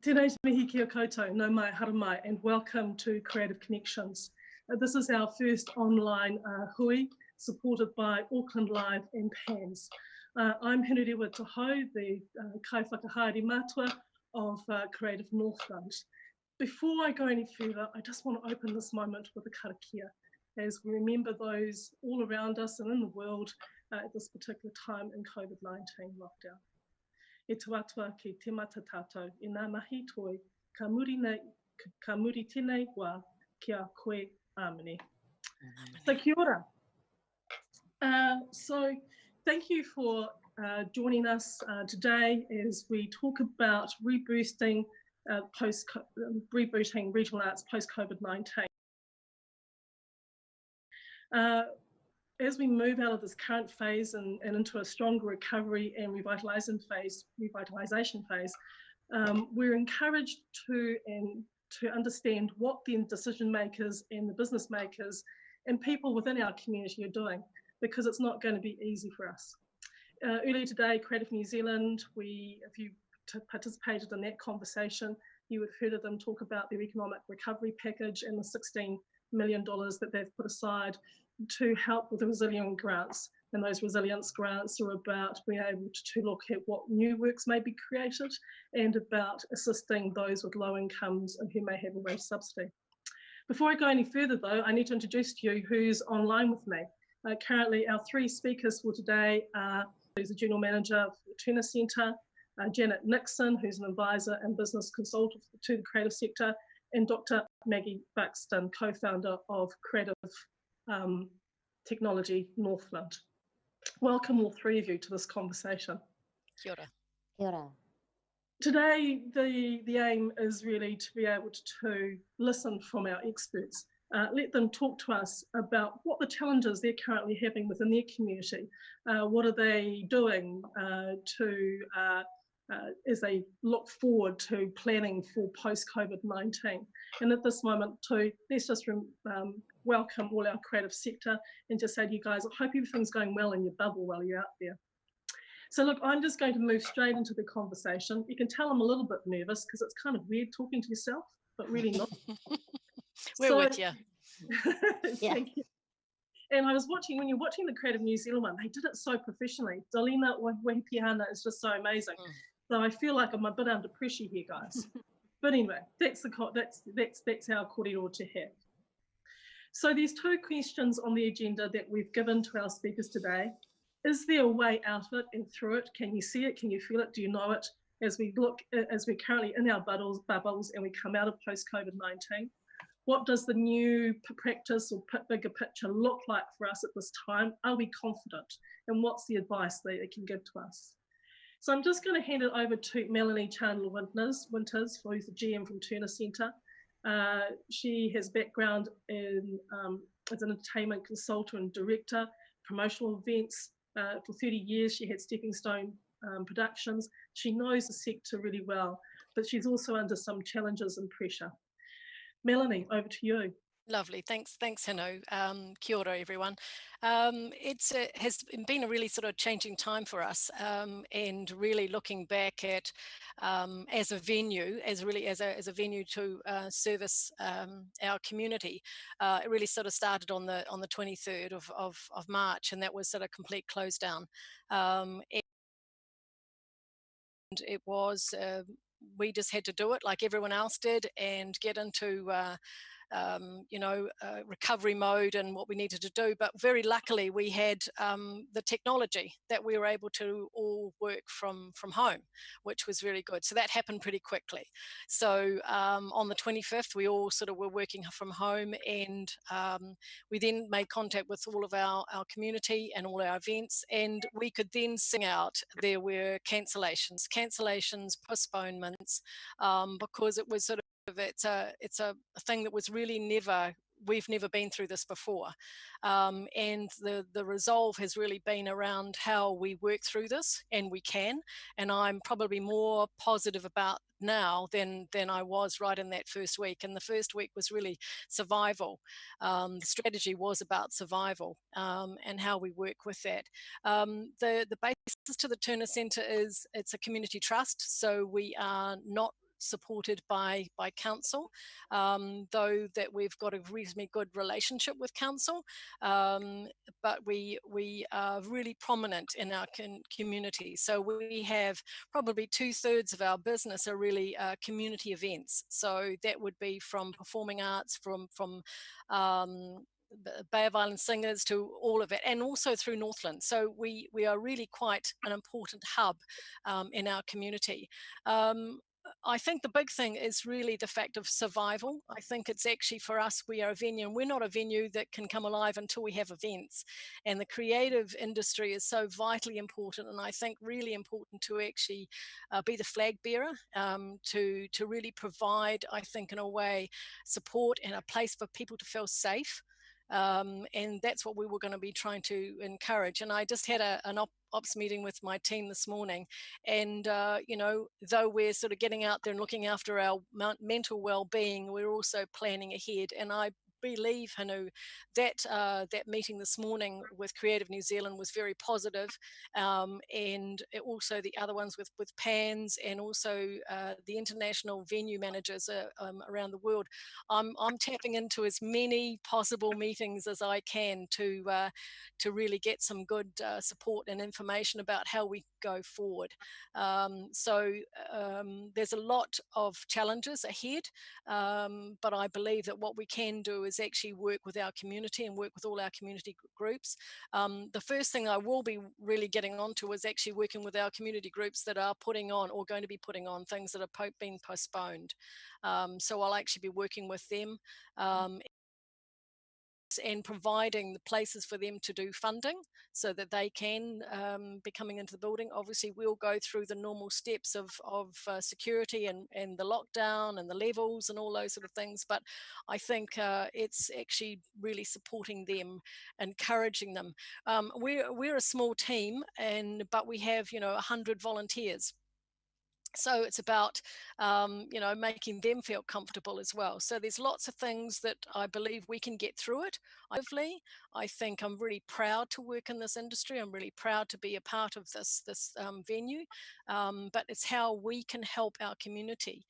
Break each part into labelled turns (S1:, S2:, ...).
S1: Tēnei mihi kia koutou, no mai, haramai, and welcome to Creative Connections. This is our first online hui, supported by Auckland Live and PANS. I'm Hinurewa Taho, the kai whakahaere matua of Creative Northland. Before I go any further, I just want to open this moment with a karakia, as we remember those all around us and in the world at this particular time in COVID-19 lockdown. E tuatua ki te mata tātou, I ngā mahi toi, ka muri tēnei wā kia koe āmene. So kia ora. So thank you for joining us today as we talk about rebooting regional arts post-COVID-19. As we move out of this current phase and into a stronger recovery and revitalisation phase, we're encouraged to understand what the decision makers and the business makers and people within our community are doing, because it's not going to be easy for us. Earlier today, Creative New Zealand, if you participated in that conversation, you would have heard of them talk about their economic recovery package and the $16 million that they've put aside to help with the resilient grants. And those resilience grants are about being able to look at what new works may be created and about assisting those with low incomes and who may have a wage subsidy. Before I go any further though, I need to introduce to you who's online with me. Currently our three speakers for today are who's the General Manager for the Turner Centre, Janet Nixon, who's an advisor and business consultant to the creative sector, and Dr. Maggie Buxton, co-founder of Creative Technology Northland. Welcome all three of you to this conversation.
S2: Kia ora.
S3: Kia ora.
S1: Today, the aim is really to be able to listen from our experts, let them talk to us about what the challenges they're currently having within their community, what are they doing as they look forward to planning for post-COVID-19. And at this moment too, let's just welcome all our creative sector and just say to you guys, I hope everything's going well in your bubble while you're out there. So look, I'm just going to move straight into the conversation. You can tell I'm a little bit nervous because it's kind of weird talking to yourself, but really not.
S2: We're with you.
S1: Thank you. And I was watching, when you're watching the Creative New Zealand one, they did it so professionally. Dalina Wahipihana is just so amazing. So I feel like I'm a bit under pressure here, guys. But anyway, that's our kōrero to have. So there's two questions on the agenda that we've given to our speakers today. Is there a way out of it and through it? Can you see it? Can you feel it? Do you know it? As we're currently in our bubbles and we come out of post-COVID-19, what does the new practice or bigger picture look like for us at this time? Are we confident? And what's the advice that it can give to us? So I'm just going to hand it over to Melanie Chandler-Winters, who's the GM from Turner Centre. She has background in as an entertainment consultant and director, promotional events. For 30 years, she had Stepping Stone Productions. She knows the sector really well, but she's also under some challenges and pressure. Melanie, over to you.
S2: Lovely, thanks Hinu. Kia ora, everyone. It has been a really sort of changing time for us, and really looking back at as a venue, as a venue to service our community. It really sort of started on the 23rd of March, and that was sort of complete close down. And it was we just had to do it like everyone else did and get into recovery mode and what we needed to do. But very luckily we had the technology that we were able to all work from home, which was really good. So that happened pretty quickly. So on the 25th, we all sort of were working from home, and we then made contact with all of our community and all our events, and we could then sing out. There were cancellations, postponements, because it was sort of, it's a thing that was really we've never been through this before, and the resolve has really been around how we work through this, and we can, and I'm probably more positive about now than I was right in that first week. And the first week was really survival. The strategy was about survival, and how we work with that. The basis to the Turner Centre is it's a community trust, so we are not supported by council, though that we've got a reasonably good relationship with council, but we are really prominent in our community. So we have probably 2/3 of our business are really community events. So that would be from performing arts, from Bay of Island singers to all of it, and also through Northland. So we are really quite an important hub in our community. I think the big thing is really the fact of survival. I think it's actually, for us, we are a venue, and we're not a venue that can come alive until we have events. And the creative industry is so vitally important, and I think really important to actually be the flag bearer, to really provide, I think, in a way, support and a place for people to feel safe. And that's what we were going to be trying to encourage. And I just had an ops meeting with my team this morning, and you know, though we're sort of getting out there and looking after our mental well-being, we're also planning ahead. And I believe, Hinu, that that meeting this morning with Creative New Zealand was very positive, and also the other ones with PANS, and also the international venue managers around the world. I'm tapping into as many possible meetings as I can to really get some good support and information about how we go forward. So there's a lot of challenges ahead, but I believe that what we can do is actually work with our community and work with all our community groups. The first thing I will be really getting onto is actually working with our community groups that are putting on, or going to be putting on, things that have been postponed. So I'll actually be working with them, and providing the places for them to do funding so that they can be coming into the building. Obviously, we'll go through the normal steps of security and the lockdown and the levels and all those sort of things. But I think it's actually really supporting them, encouraging them. We're a small team, but we have, you know, 100 volunteers. So it's about, you know, making them feel comfortable as well. So there's lots of things that I believe we can get through it. I think I'm really proud to work in this industry. I'm really proud to be a part of this venue. But it's how we can help our community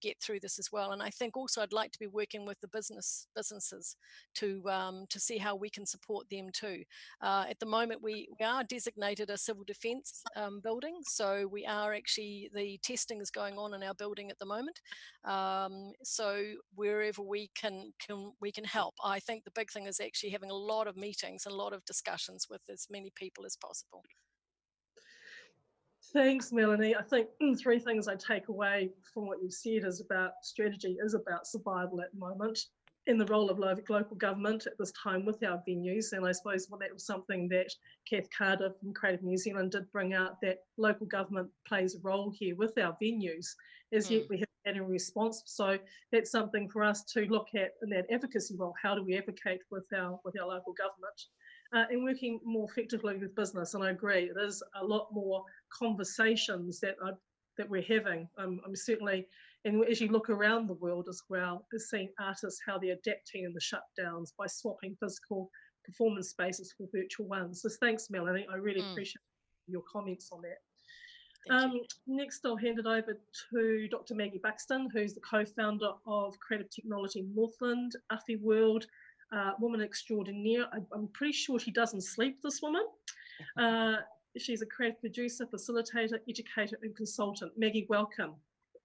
S2: get through this as well. And I think also I'd like to be working with the businesses to see how we can support them too. At the moment, we are designated a civil defence building, so we are actually, the testing is going on in our building at the moment. So wherever we can help. I think the big thing is actually having a lot of meetings and a lot of discussions with as many people as possible.
S1: Thanks, Melanie. I think three things I take away from what you've said is about strategy is about survival at the moment, in the role of local government at this time with our venues. And I suppose that was something that Kath Carter from Creative New Zealand did bring out, that local government plays a role here with our venues, as yet we haven't had a response. So that's something for us to look at in that advocacy role. How do we advocate with our local government? And working more effectively with business. And I agree, it is a lot more conversations that we're having. I'm certainly, and as you look around the world as well, is seeing artists, how they're adapting in the shutdowns by swapping physical performance spaces for virtual ones. So thanks, Melanie. I really appreciate your comments on that. Next, I'll hand it over to Dr. Maggie Buxton, who's the co-founder of Creative Technology Northland, Awhi World, woman extraordinaire. I'm pretty sure she doesn't sleep, this woman. She's a creative producer, facilitator, educator, and consultant. Maggie, welcome.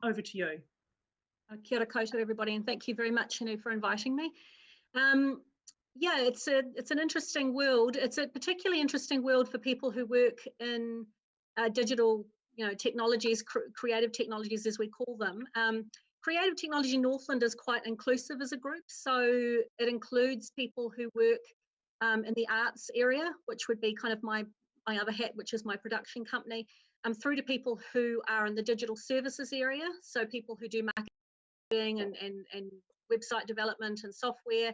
S1: Over to you.
S3: Kia ora koutou, everybody, and thank you very much, Hinu, for inviting me. Yeah, it's an interesting world. It's a particularly interesting world for people who work in digital, technologies, creative technologies, as we call them. Creative Technology Northland is quite inclusive as a group, so it includes people who work in the arts area, which would be kind of my other hat, which is my production company, through to people who are in the digital services area, so people who do marketing and website development and software,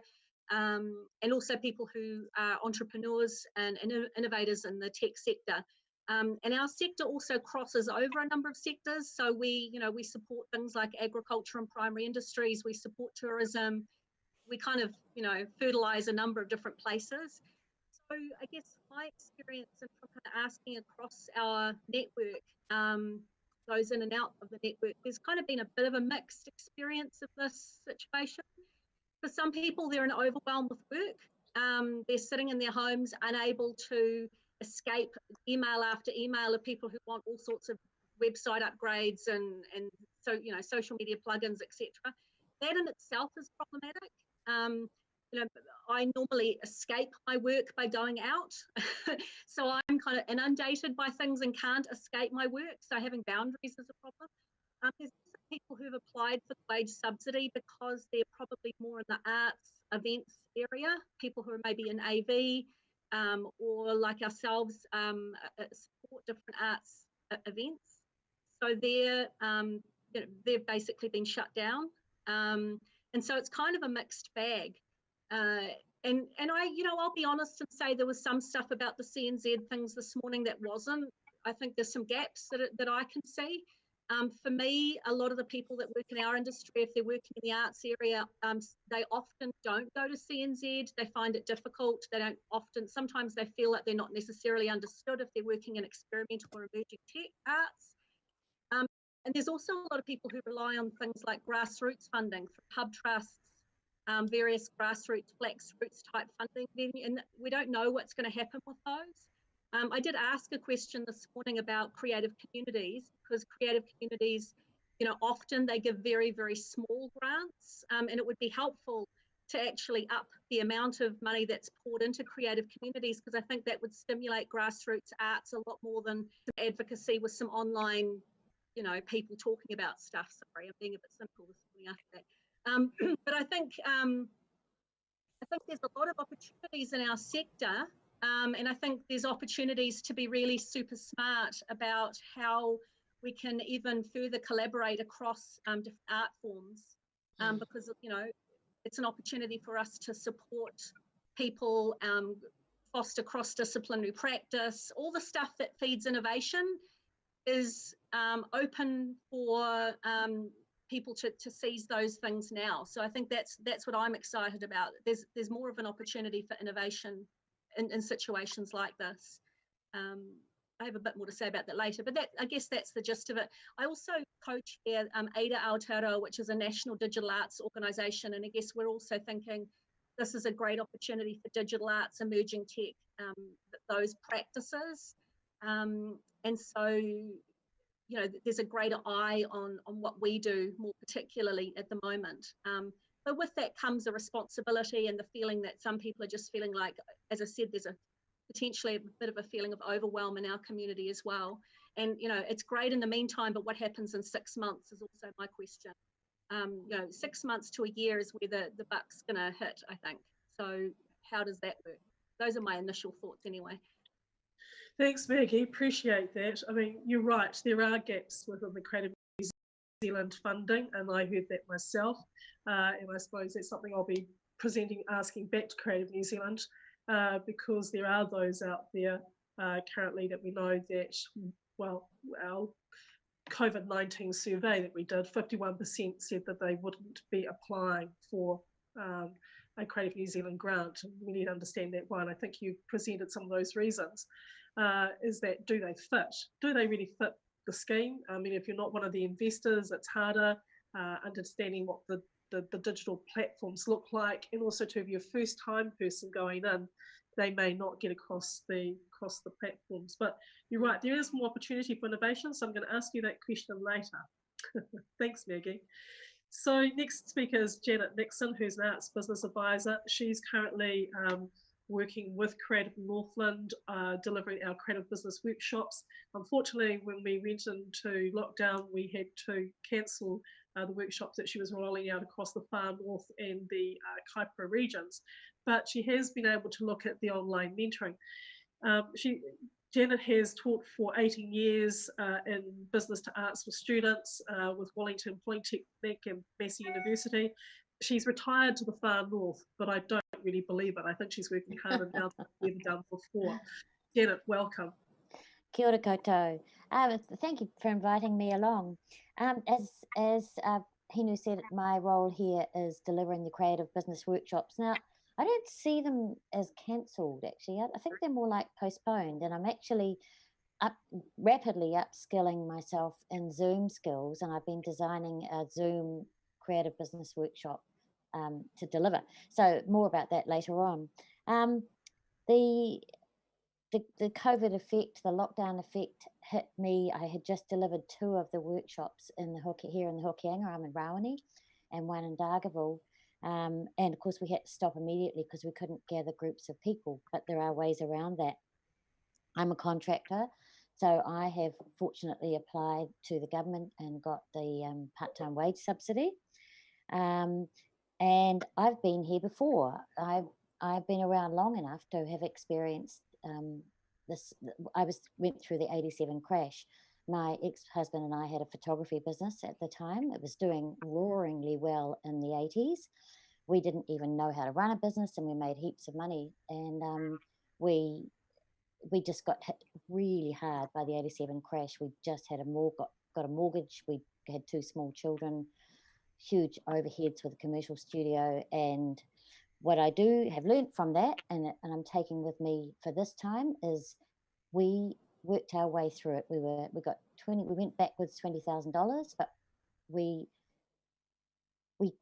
S3: and also people who are entrepreneurs and innovators in the tech sector. And our sector also crosses over a number of sectors. So we support things like agriculture and primary industries. We support tourism. We kind of, fertilize a number of different places. So I guess my experience and from kind of asking across our network, goes in and out of the network. There's kind of been a bit of a mixed experience of this situation. For some people, they're in overwhelm with work. They're sitting in their homes, unable to escape email after email of people who want all sorts of website upgrades and so, you know, social media plugins, etc. That in itself is problematic. You know, I normally escape my work by going out. So I'm kind of inundated by things and can't escape my work. So having boundaries is a problem. There's also people who've applied for the wage subsidy because they're probably more in the arts, events area, people who are maybe in AV or like ourselves support different arts events. So they've basically been shut down. And so it's kind of a mixed bag. And I, you know, I'll be honest and say there was some stuff about the CNZ things this morning that wasn't. I think there's some gaps that I can see. For me, a lot of the people that work in our industry, if they're working in the arts area, they often don't go to CNZ. They find it difficult. They don't often, sometimes they feel like they're not necessarily understood if they're working in experimental or emerging tech arts. And there's also a lot of people who rely on things like grassroots funding from hub trusts, various grassroots, flaxroots type funding, and we don't know what's going to happen with those. I did ask a question this morning about creative communities, because creative communities, you know, often they give very, very small grants, and it would be helpful to actually up the amount of money that's poured into creative communities, because I think that would stimulate grassroots arts a lot more than advocacy with some online, you know, people talking about stuff. Sorry, I'm being a bit simple this morning after that. But I think there's a lot of opportunities in our sector, and I think there's opportunities to be really super smart about how we can even further collaborate across different art forms, because, you know, it's an opportunity for us to support people, foster cross-disciplinary practice. All the stuff that feeds innovation is open for people to seize those things now. So I think that's what I'm excited about. There's more of an opportunity for innovation in situations like this. I have a bit more to say about that later, but I guess that's the gist of it. I also co-chair Ada Aotearoa, which is a national digital arts organisation, and I guess we're also thinking this is a great opportunity for digital arts, emerging tech, those practices. And so, you know, there's a greater eye on what we do more particularly at the moment. But with that comes a responsibility and the feeling that some people are just feeling like, as I said, there's potentially a bit of a feeling of overwhelm in our community as well. And, you know, it's great in the meantime, but what happens in 6 months is also my question. You know, 6 months to a year is where the buck's going to hit, I think. So how does that work? Those are my initial thoughts anyway.
S1: Thanks, Maggie. Appreciate that. I mean, you're right. There are gaps within the Creative New Zealand funding, and I heard that myself. And I suppose that's something I'll be asking back to Creative New Zealand, because there are those out there currently that we know that, well, our COVID-19 survey that we did, 51% said that they wouldn't be applying for a Creative New Zealand grant. We need to understand that one. I think you presented some of those reasons. Is that, do they fit? Do they really fit the scheme? I mean, if you're not one of the investors, it's harder understanding what the digital platforms look like, and also to have your first time person going in, they may not get across the platforms. But you're right, there is more opportunity for innovation, so I'm going to ask you that question later. Thanks, Maggie. So next speaker is Janet Nixon, who's an arts business advisor. She's currently working with Creative Northland, delivering our creative business workshops. Unfortunately, when we went into lockdown, we had to cancel the workshops that she was rolling out across the far north and the Kaipara regions. But she has been able to look at the online mentoring. Janet has taught for 18 years in business to arts with students with Wellington Polytechnic and Massey University. She's retired to the far north, but I don't really believe it. I think she's working harder now than she's ever done before. Janet, welcome.
S4: Kia ora koutou. Thank you for inviting me along. As Hinu said, my role here is delivering the creative business workshops. Now, I don't see them as cancelled, actually. I think they're more like postponed, and I'm actually rapidly upskilling myself in Zoom skills, and I've been designing a Zoom creative business workshop to deliver. So more about that later on. The COVID effect, the lockdown effect hit me. I had just delivered 2 of the workshops in the Hokianga. I'm in Rawene, and one in Dargaville. And of course we had to stop immediately because we couldn't gather groups of people, but there are ways around that. I'm a contractor, so I have fortunately applied to the government and got the part-time wage subsidy. And I've been here before. I've been around long enough to have experienced this. Went through the '87 crash. My ex-husband and I had a photography business at the time. It was doing roaringly well in the '80s. We didn't even know how to run a business, and we made heaps of money. And we just got hit really hard by the '87 crash. We just had got a mortgage. We had 2 small children, huge overheads with a commercial studio. And what I have learned from that, and I'm taking with me for this time, is we worked our way through it. We went backwards $20,000, but we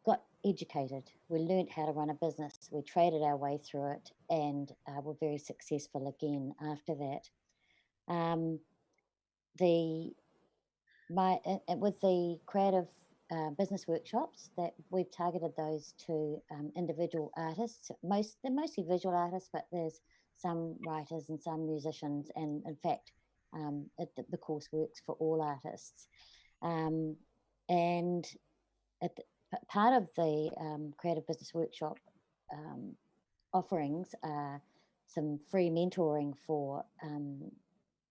S4: got educated. We learned how to run a business. We traded our way through it, and were very successful again after that. With the creative business workshops, that we've targeted those to individual artists. They're mostly visual artists, but there's some writers and some musicians, and in fact, the course works for all artists. And part of the creative business workshop offerings are some free mentoring for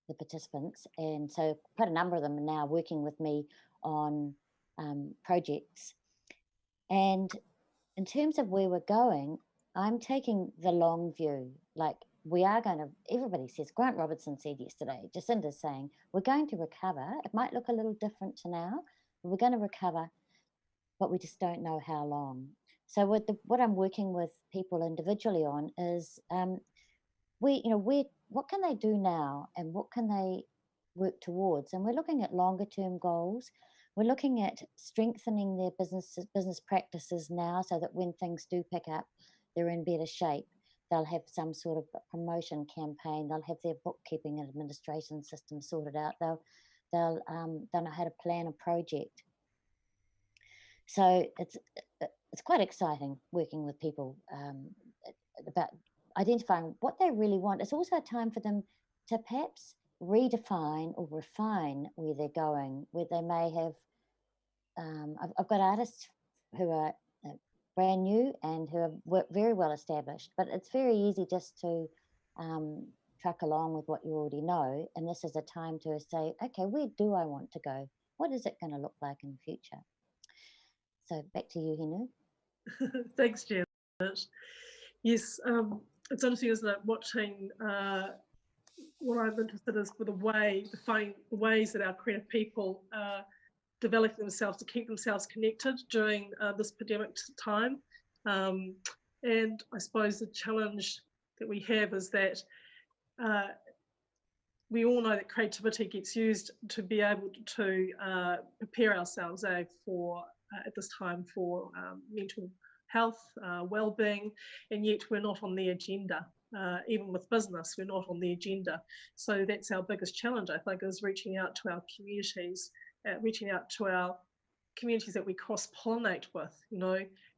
S4: the participants, and so quite a number of them are now working with me on projects. And in terms of where we're going, I'm taking the long view. Like, we are going to, everybody says, Grant Robertson said yesterday, Jacinda's saying, we're going to recover. It might look a little different to now, but we're going to recover, but we just don't know how long. So what I'm working with people individually on is, what can they do now, and what can they work towards? And we're looking at longer term goals. We're looking at strengthening their business practices now, so that when things do pick up, they're in better shape. They'll have some sort of promotion campaign. They'll have their bookkeeping and administration system sorted out. They'll know how to plan a project. So it's quite exciting working with people about identifying what they really want. It's also a time for them to perhaps redefine or refine where they're going, where they may have. I've got artists who are brand new and who are very well established, but it's very easy just to truck along with what you already know. And this is a time to say, okay, where do I want to go? What is it going to look like in the future? So back to you, Hinu.
S1: Thanks, Janet. Yes, it's interesting, isn't it, watching what I'm interested in is for the ways that our creative people develop themselves to keep themselves connected during this pandemic time. And I suppose the challenge that we have is that we all know that creativity gets used to be able to prepare ourselves for at this time for mental health, well-being, and yet we're not on the agenda. Even with business, we're not on the agenda. So that's our biggest challenge, I think, is reaching out to our communities, reaching out to our communities that we cross-pollinate with,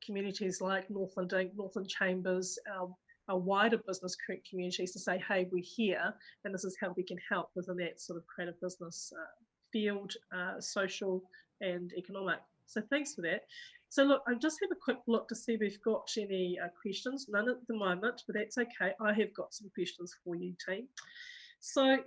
S1: communities like Northland Inc., Northland Chambers, our wider business communities, to say, hey, we're here, and this is how we can help within that sort of creative business field, social and economic. So thanks for that. So look, I just have a quick look to see if we've got any questions. None at the moment, but that's okay. I have got some questions for you, team. So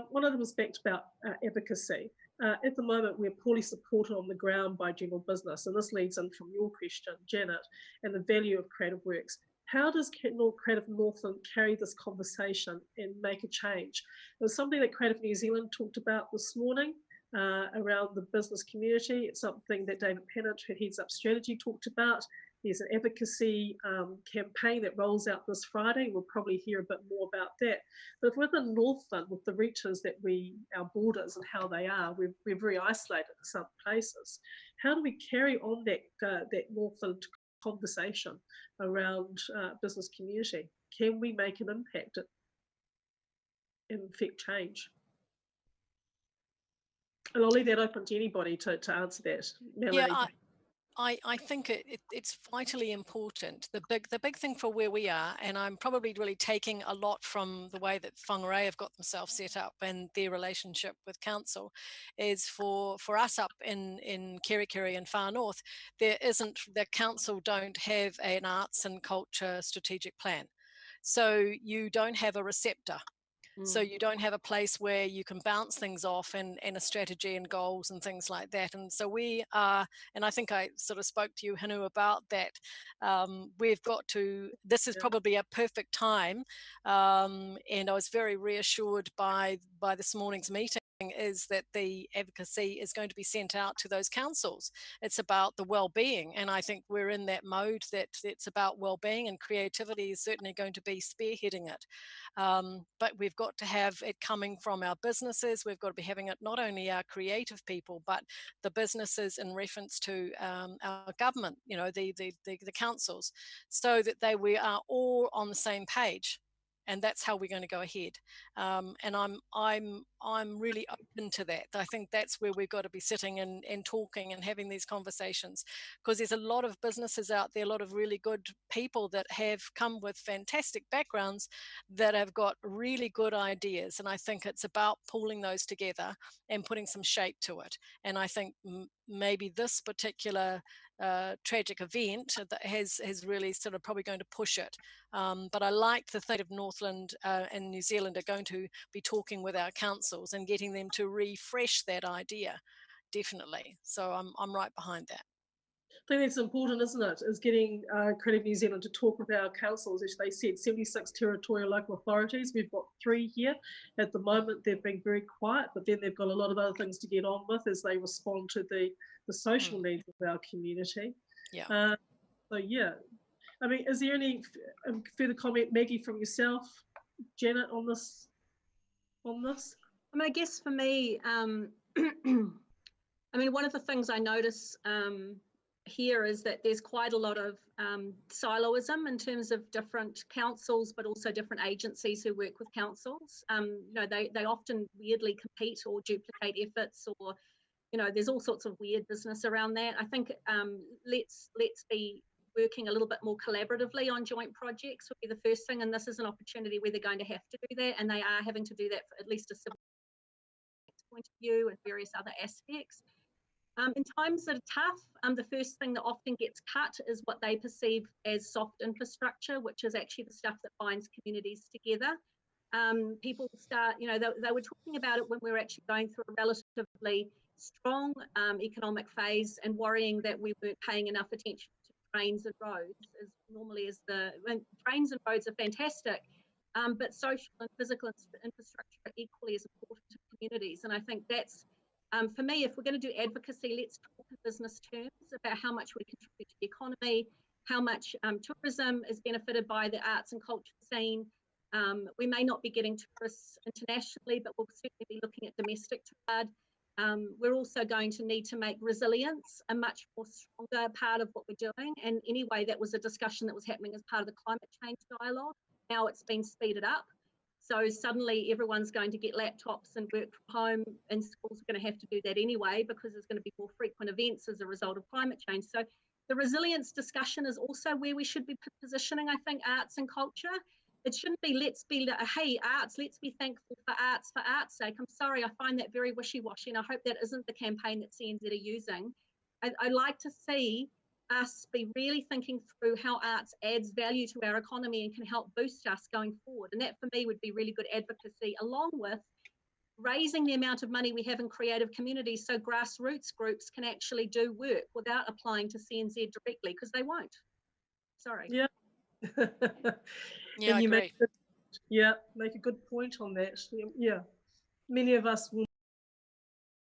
S1: one of them is back about advocacy. At the moment, we're poorly supported on the ground by general business, and this leads in from your question, Janet, and the value of creative works. How does Creative Northland carry this conversation and make a change? It was something that Creative New Zealand talked about this morning. Around the business community. It's something that David Pennant, who heads up strategy, talked about. There's an advocacy campaign that rolls out this Friday. We'll probably hear a bit more about that. But within Northland, with the reaches that our borders and how they are, we're very isolated in some places. How do we carry on that Northland conversation around business community? Can we make an impact and affect change? And I'll leave that open to anybody to answer that. Melanie.
S2: Yeah, I think it's vitally important. The big thing for where we are, and I'm probably really taking a lot from the way that Whangarei have got themselves set up and their relationship with council, is for us up in Kerikeri and far north, the council don't have an arts and culture strategic plan. So you don't have a receptor. So you don't have a place where you can bounce things off and a strategy and goals and things like that. And so we are, and I think I sort of spoke to you, Hinu, about that. We've got to, this is probably a perfect time. And I was very reassured by this morning's meeting, is that the advocacy is going to be sent out to those councils. It's about the well-being, and I think we're in that mode that it's about well-being, and creativity is certainly going to be spearheading it. But we've got to have it coming from our businesses. We've got to be having it not only our creative people, but the businesses in reference to our government, you know, the councils, so that we are all on the same page. And that's how we're going to go ahead. And I'm really open to that. I think that's where we've got to be sitting and talking and having these conversations, because there's a lot of businesses out there, a lot of really good people that have come with fantastic backgrounds that have got really good ideas. And I think it's about pulling those together and putting some shape to it. And I think maybe this particular tragic event that has really sort of probably going to push it. But I like the state of Northland and New Zealand are going to be talking with our councils and getting them to refresh that idea, definitely. So I'm right behind that.
S1: I think that's important, isn't it? Is getting Creative New Zealand to talk with our councils. As they said, 76 territorial local authorities. We've got 3 here. At the moment, they've been very quiet, but then they've got a lot of other things to get on with as they respond to the social needs of our community.
S2: Yeah.
S1: So yeah, I mean, is there any further comment, Maggie, from yourself, Janet, on this? I
S3: mean, I guess for me, I mean, one of the things I notice here is that there's quite a lot of siloism in terms of different councils, but also different agencies who work with councils. You know, they often weirdly compete or duplicate efforts, or, you know, there's all sorts of weird business around that. I think let's be working a little bit more collaboratively on joint projects would be the first thing, and this is an opportunity where they're going to have to do that, and they are having to do that for at least a civil point of view and various other aspects. In times that are tough, the first thing that often gets cut is what they perceive as soft infrastructure, which is actually the stuff that binds communities together. People start, you know, they were talking about it when we were actually going through a relatively strong economic phase and worrying that we weren't paying enough attention to trains and roads, as normally as trains and roads are fantastic, but social and physical infrastructure are equally as important to communities. And I think that's, for me, if we're going to do advocacy, let's talk in business terms about how much we contribute to the economy, how much tourism is benefited by the arts and culture scene. We may not be getting tourists internationally, but we'll certainly be looking at domestic trade. We're also going to need to make resilience a much more stronger part of what we're doing. And anyway, that was a discussion that was happening as part of the climate change dialogue. Now it's been speeded up. So suddenly everyone's going to get laptops and work from home, and schools are going to have to do that anyway because there's going to be more frequent events as a result of climate change. So the resilience discussion is also where we should be positioning, I think, arts and culture. It shouldn't be, let's be, hey, arts, let's be thankful for art's sake. I'm sorry, I find that very wishy-washy, and I hope that isn't the campaign that CNZ are using. I'd like to see us be really thinking through how arts adds value to our economy and can help boost us going forward. And that for me would be really good advocacy, along with raising the amount of money we have in creative communities so grassroots groups can actually do work without applying to CNZ directly, because they won't. Sorry.
S1: Yeah.
S2: Yeah,
S1: and you
S2: I agree.
S1: make a good point on that. Yeah. Many of us will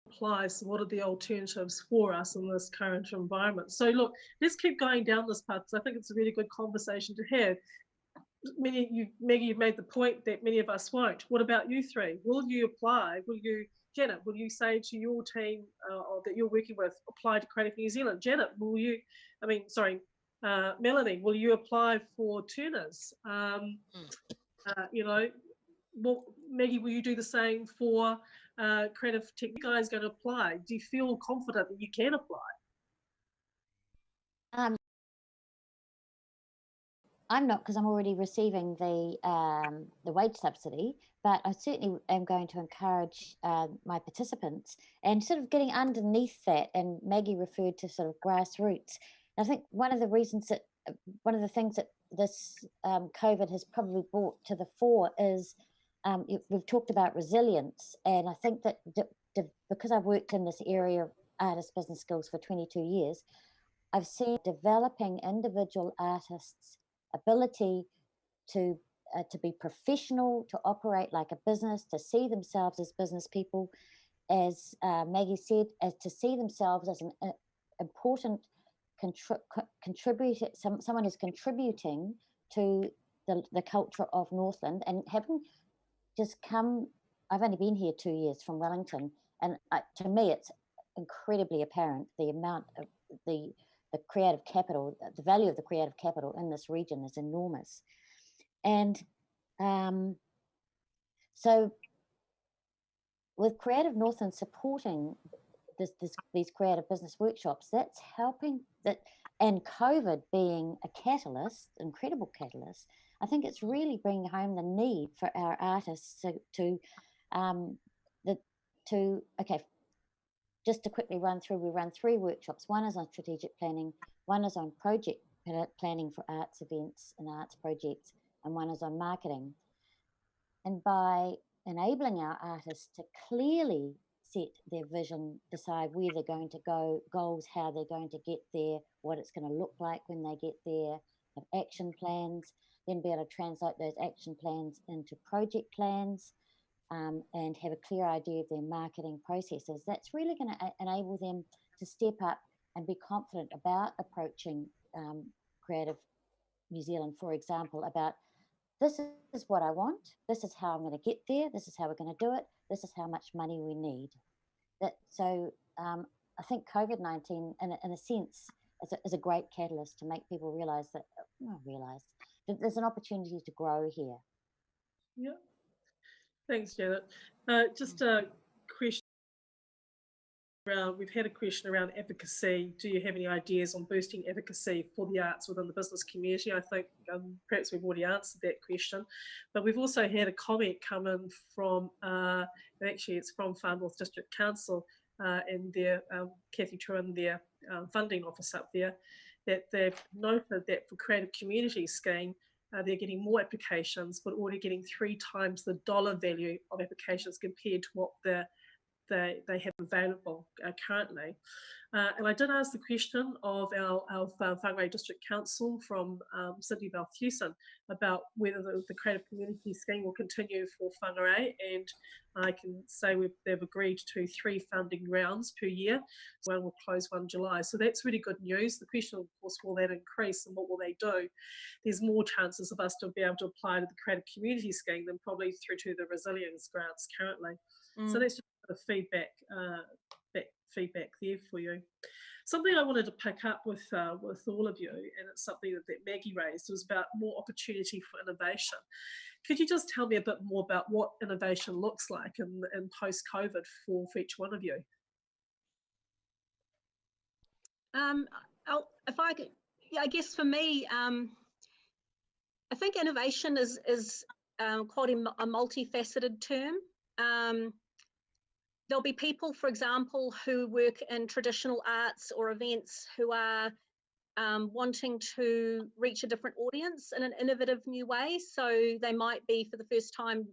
S1: apply. So what are the alternatives for us in this current environment? So look, let's keep going down this path, because I think it's a really good conversation to have. Maggie, you've made the point that many of us won't. What about you three? Will you apply? Janet, will you say to your team that you're working with, apply to Creative New Zealand? Janet, Melanie, will you apply for Turners? Maggie, will you do the same for Creative Tech? You guys going to apply? Do you feel confident that you can apply?
S4: I'm not, because I'm already receiving the wage subsidy, but I certainly am going to encourage my participants and sort of getting underneath that. And Maggie referred to sort of grassroots. I think one of the things that this COVID has probably brought to the fore is we've talked about resilience, and I think that because I've worked in this area of artist business skills for 22 years, I've seen developing individual artists' ability to be professional, to operate like a business, to see themselves as business people, as Maggie said, as to see themselves as an important contributor, someone who's contributing to the culture of Northland. And having just come, I've only been here 2 years from Wellington, and to me it's incredibly apparent the amount of the creative capital, the value of the creative capital in this region is enormous. And so with Creative Northland supporting these creative business workshops, that's helping that, and COVID being a catalyst, incredible catalyst, I think it's really bringing home the need for our artists just to quickly run through, we run 3 workshops. One is on strategic planning, one is on project planning for arts events and arts projects, and one is on marketing. And by enabling our artists to clearly set their vision, decide where they're going to go, goals, how they're going to get there, what it's going to look like when they get there, have action plans, then be able to translate those action plans into project plans, and have a clear idea of their marketing processes. That's really going to enable them to step up and be confident about approaching Creative New Zealand, for example, about this is what I want, this is how I'm going to get there, this is how we're going to do it, this is how much money we need. I think COVID-19, in a sense, is a great catalyst to make people realize that there's an opportunity to grow here.
S1: Yeah. Thanks, Janet. Just a question around, we've had a question around advocacy. Do you have any ideas on boosting advocacy for the arts within the business community? I think perhaps we've already answered that question, but we've also had a comment come in from, actually it's from Far North District Council and their Kathy Truan, their funding office up there, that they've noted that for Creative Community Scheme, they're getting more applications, but already getting 3 times the dollar value of applications compared to what they have available currently. And I did ask the question of our Whangarei District Council from Sydney Balthusen about whether the Creative Community Scheme will continue for Whangarei, and I can say they've agreed to 3 funding rounds per year. So one will close 1 July. So that's really good news. The question, of course, will that increase and what will they do? There's more chances of us to be able to apply to the Creative Community Scheme than probably through to the resilience grants currently. So that's just the feedback there for you. Something I wanted to pick up with all of you, and it's something that Maggie raised, was about more opportunity for innovation. Could you just tell me a bit more about what innovation looks like in post-COVID for each one of you?
S3: I guess for me, I think innovation is quite a multifaceted term. There'll be people, for example, who work in traditional arts or events who are wanting to reach a different audience in an innovative new way. So they might be, for the first time,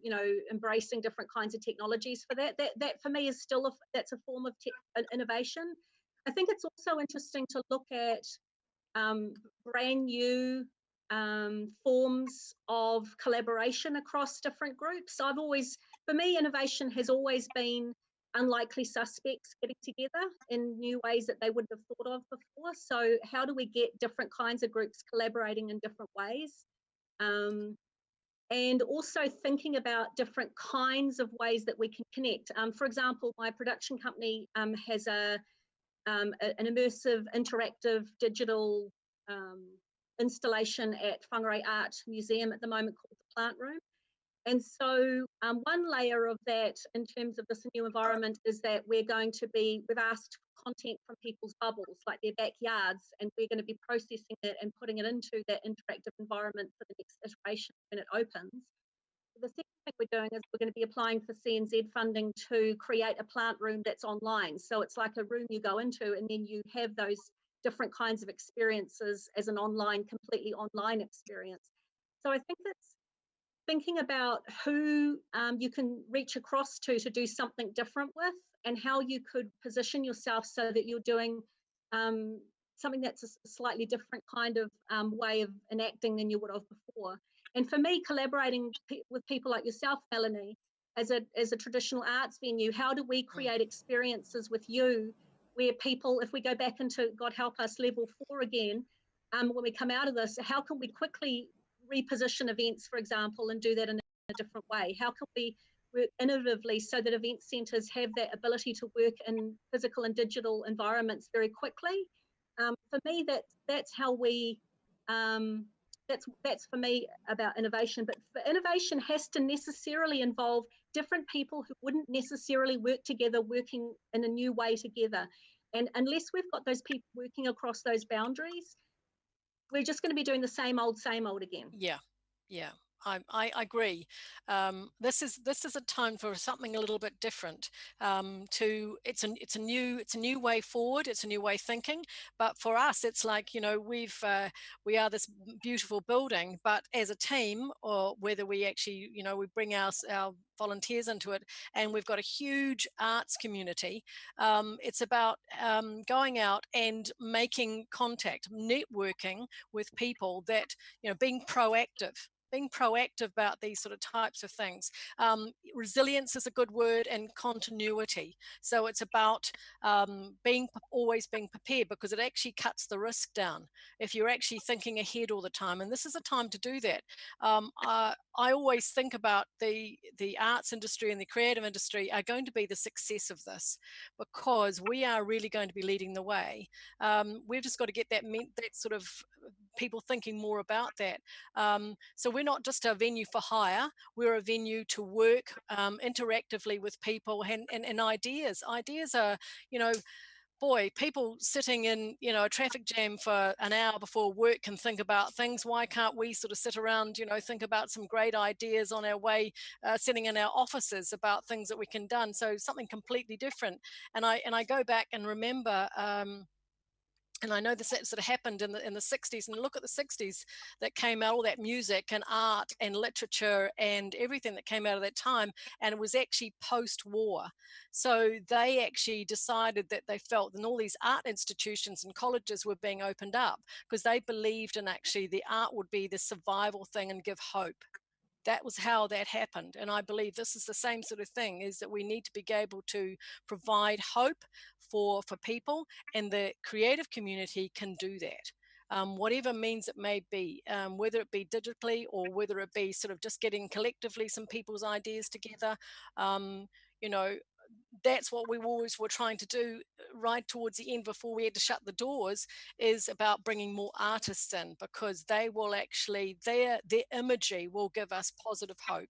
S3: embracing different kinds of technologies for that. That for me is still that's a form of innovation. I think it's also interesting to look at brand new forms of collaboration across different groups. For me, innovation has always been unlikely suspects getting together in new ways that they wouldn't have thought of before. So how do we get different kinds of groups collaborating in different ways? And also thinking about different kinds of ways that we can connect. For example, my production company has an immersive, interactive, digital installation at Whangarei Art Museum at the moment called the Plant Room. And so one layer of that in terms of this new environment is that we've asked content from people's bubbles, like their backyards, and we're going to be processing it and putting it into that interactive environment for the next iteration when it opens. The second thing we're doing is we're going to be applying for CNZ funding to create a plant room that's online. So it's like a room you go into and then you have those different kinds of experiences as an completely online experience. So I think that's thinking about who you can reach across to do something different with, and how you could position yourself so that you're doing something that's a slightly different kind of way of enacting than you would have before. And for me, collaborating with people like yourself, Melanie, as a traditional arts venue, how do we create experiences with you where people, if we go back into, God help us, level 4 again, when we come out of this, how can we quickly reposition events, for example, and do that in a different way? How can we work innovatively so that event centres have that ability to work in physical and digital environments very quickly? For me, that's how we, that's for me about innovation. But for innovation has to necessarily involve different people who wouldn't necessarily work together, working in a new way together. And unless we've got those people working across those boundaries, we're just going to be doing the same old again.
S2: Yeah. I agree. This is a time for something a little bit different. It's a new way forward. It's a new way thinking. But for us, it's like, you know, we are this beautiful building, but as a team, or whether we actually, you know, we bring our volunteers into it, and we've got a huge arts community. It's about going out and making contact, networking with people that, you know, being proactive about these sort of types of things. Resilience is a good word, and continuity. So it's about always being prepared, because it actually cuts the risk down if you're actually thinking ahead all the time. And this is a time to do that. I always think about the arts industry and the creative industry are going to be the success of this, because we are really going to be leading the way. We've just got to get that sort of people thinking more about that. So we're not just a venue for hire, we're a venue to work interactively with people and ideas. Ideas are, you know, boy, people sitting in, you know, a traffic jam for an hour before work can think about things. Why can't we sort of sit around, you know, think about some great ideas on our way, sitting in our offices about things that we can do? So something completely different. And I go back and remember, and I know this sort of happened in the 60s, and look at the 60s that came out, all that music and art and literature and everything that came out of that time. And it was actually post-war. So they actually decided that they felt that all these art institutions and colleges were being opened up, because they believed in actually the art would be the survival thing and give hope. That was how that happened. And I believe this is the same sort of thing, is that we need to be able to provide hope for people, and the creative community can do that. Whatever means it may be, whether it be digitally or whether it be sort of just getting collectively some people's ideas together. You know, that's what we always were trying to do right towards the end before we had to shut the doors, is about bringing more artists in, because they will actually, their imagery will give us positive hope.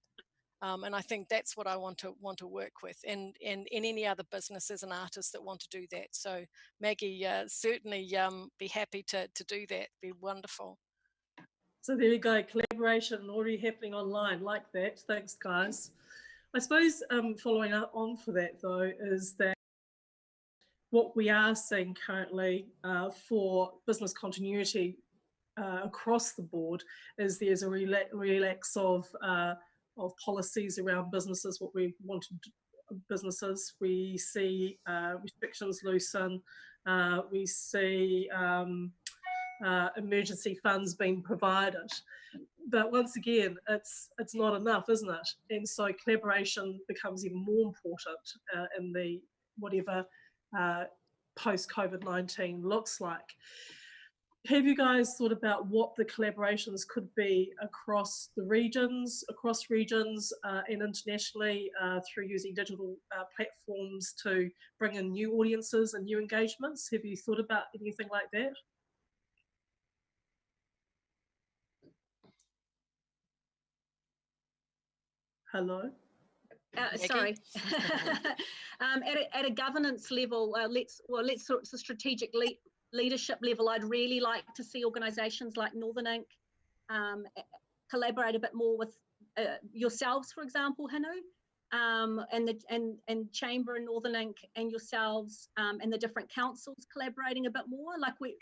S2: And I think that's what I want to work with, and any other businesses and artists that want to do that. So Maggie, certainly be happy to do that. Be wonderful.
S1: So there you go, collaboration already happening online, like that. Thanks, guys. I suppose following up on for that, though, is that what we are seeing currently for business continuity across the board is there's a relax of policies around businesses, what we want businesses. We see restrictions loosen. We see emergency funds being provided. but once again, it's not enough, isn't it? And so collaboration becomes even more important in the whatever post-COVID-19 looks like. Have you guys thought about what the collaborations could be across regions, and internationally through using digital platforms to bring in new audiences and new engagements? Have you thought about anything like that? Hello?
S3: Sorry. At a governance level, let's sort of strategic leadership level, I'd really like to see organisations like Northern Inc. Collaborate a bit more with yourselves, for example, Hinu, and Chamber and Northern Inc. and yourselves and the different councils collaborating a bit more. Like we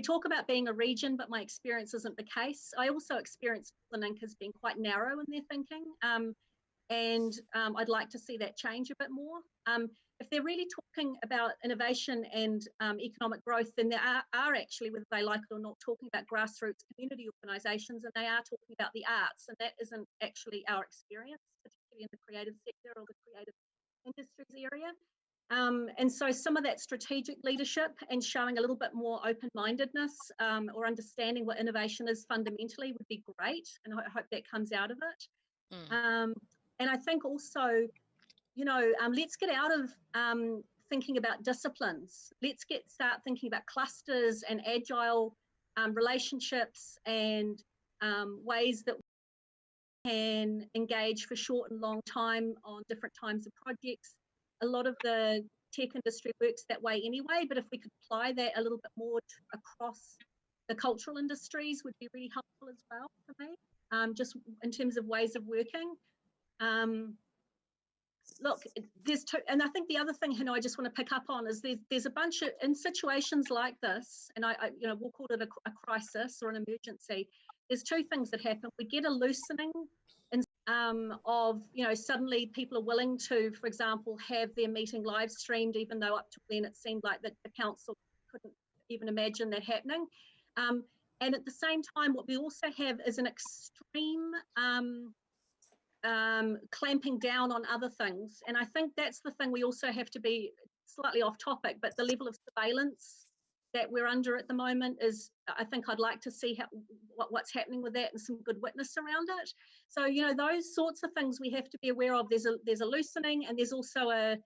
S3: talk about being a region, but my experience isn't the case. I also experience Northern Inc. as being quite narrow in their thinking. And I'd like to see that change a bit more. If they're really talking about innovation and economic growth, then there are actually, whether they like it or not, talking about grassroots community organisations, and they are talking about the arts, and that isn't actually our experience, particularly in the creative sector or the creative industries area. And so some of that strategic leadership and showing a little bit more open-mindedness or understanding what innovation is fundamentally would be great, and I hope that comes out of it. And I think also, you know, let's get out of thinking about disciplines. Let's start thinking about clusters and agile relationships and ways that we can engage for short and long time on different times of projects. A lot of the tech industry works that way anyway, but if we could apply that a little bit more across the cultural industries would be really helpful as well for me, just in terms of ways of working. Look, there's two, and I think the other thing, I just want to pick up on is there's a bunch of, in situations like this, and I you know, we'll call it a crisis or an emergency. There's two things that happen. We get a loosening of, you know, suddenly people are willing to, for example, have their meeting live streamed, even though up to then it seemed like that the council couldn't even imagine that happening. And at the same time, what we also have is an extreme clamping down on other things. And I think that's the thing we also have to be slightly off topic, but the level of surveillance that we're under at the moment is, I think I'd like to see what's happening with that and some good witness around it. So, you know, those sorts of things we have to be aware of. There's a loosening, and there's also a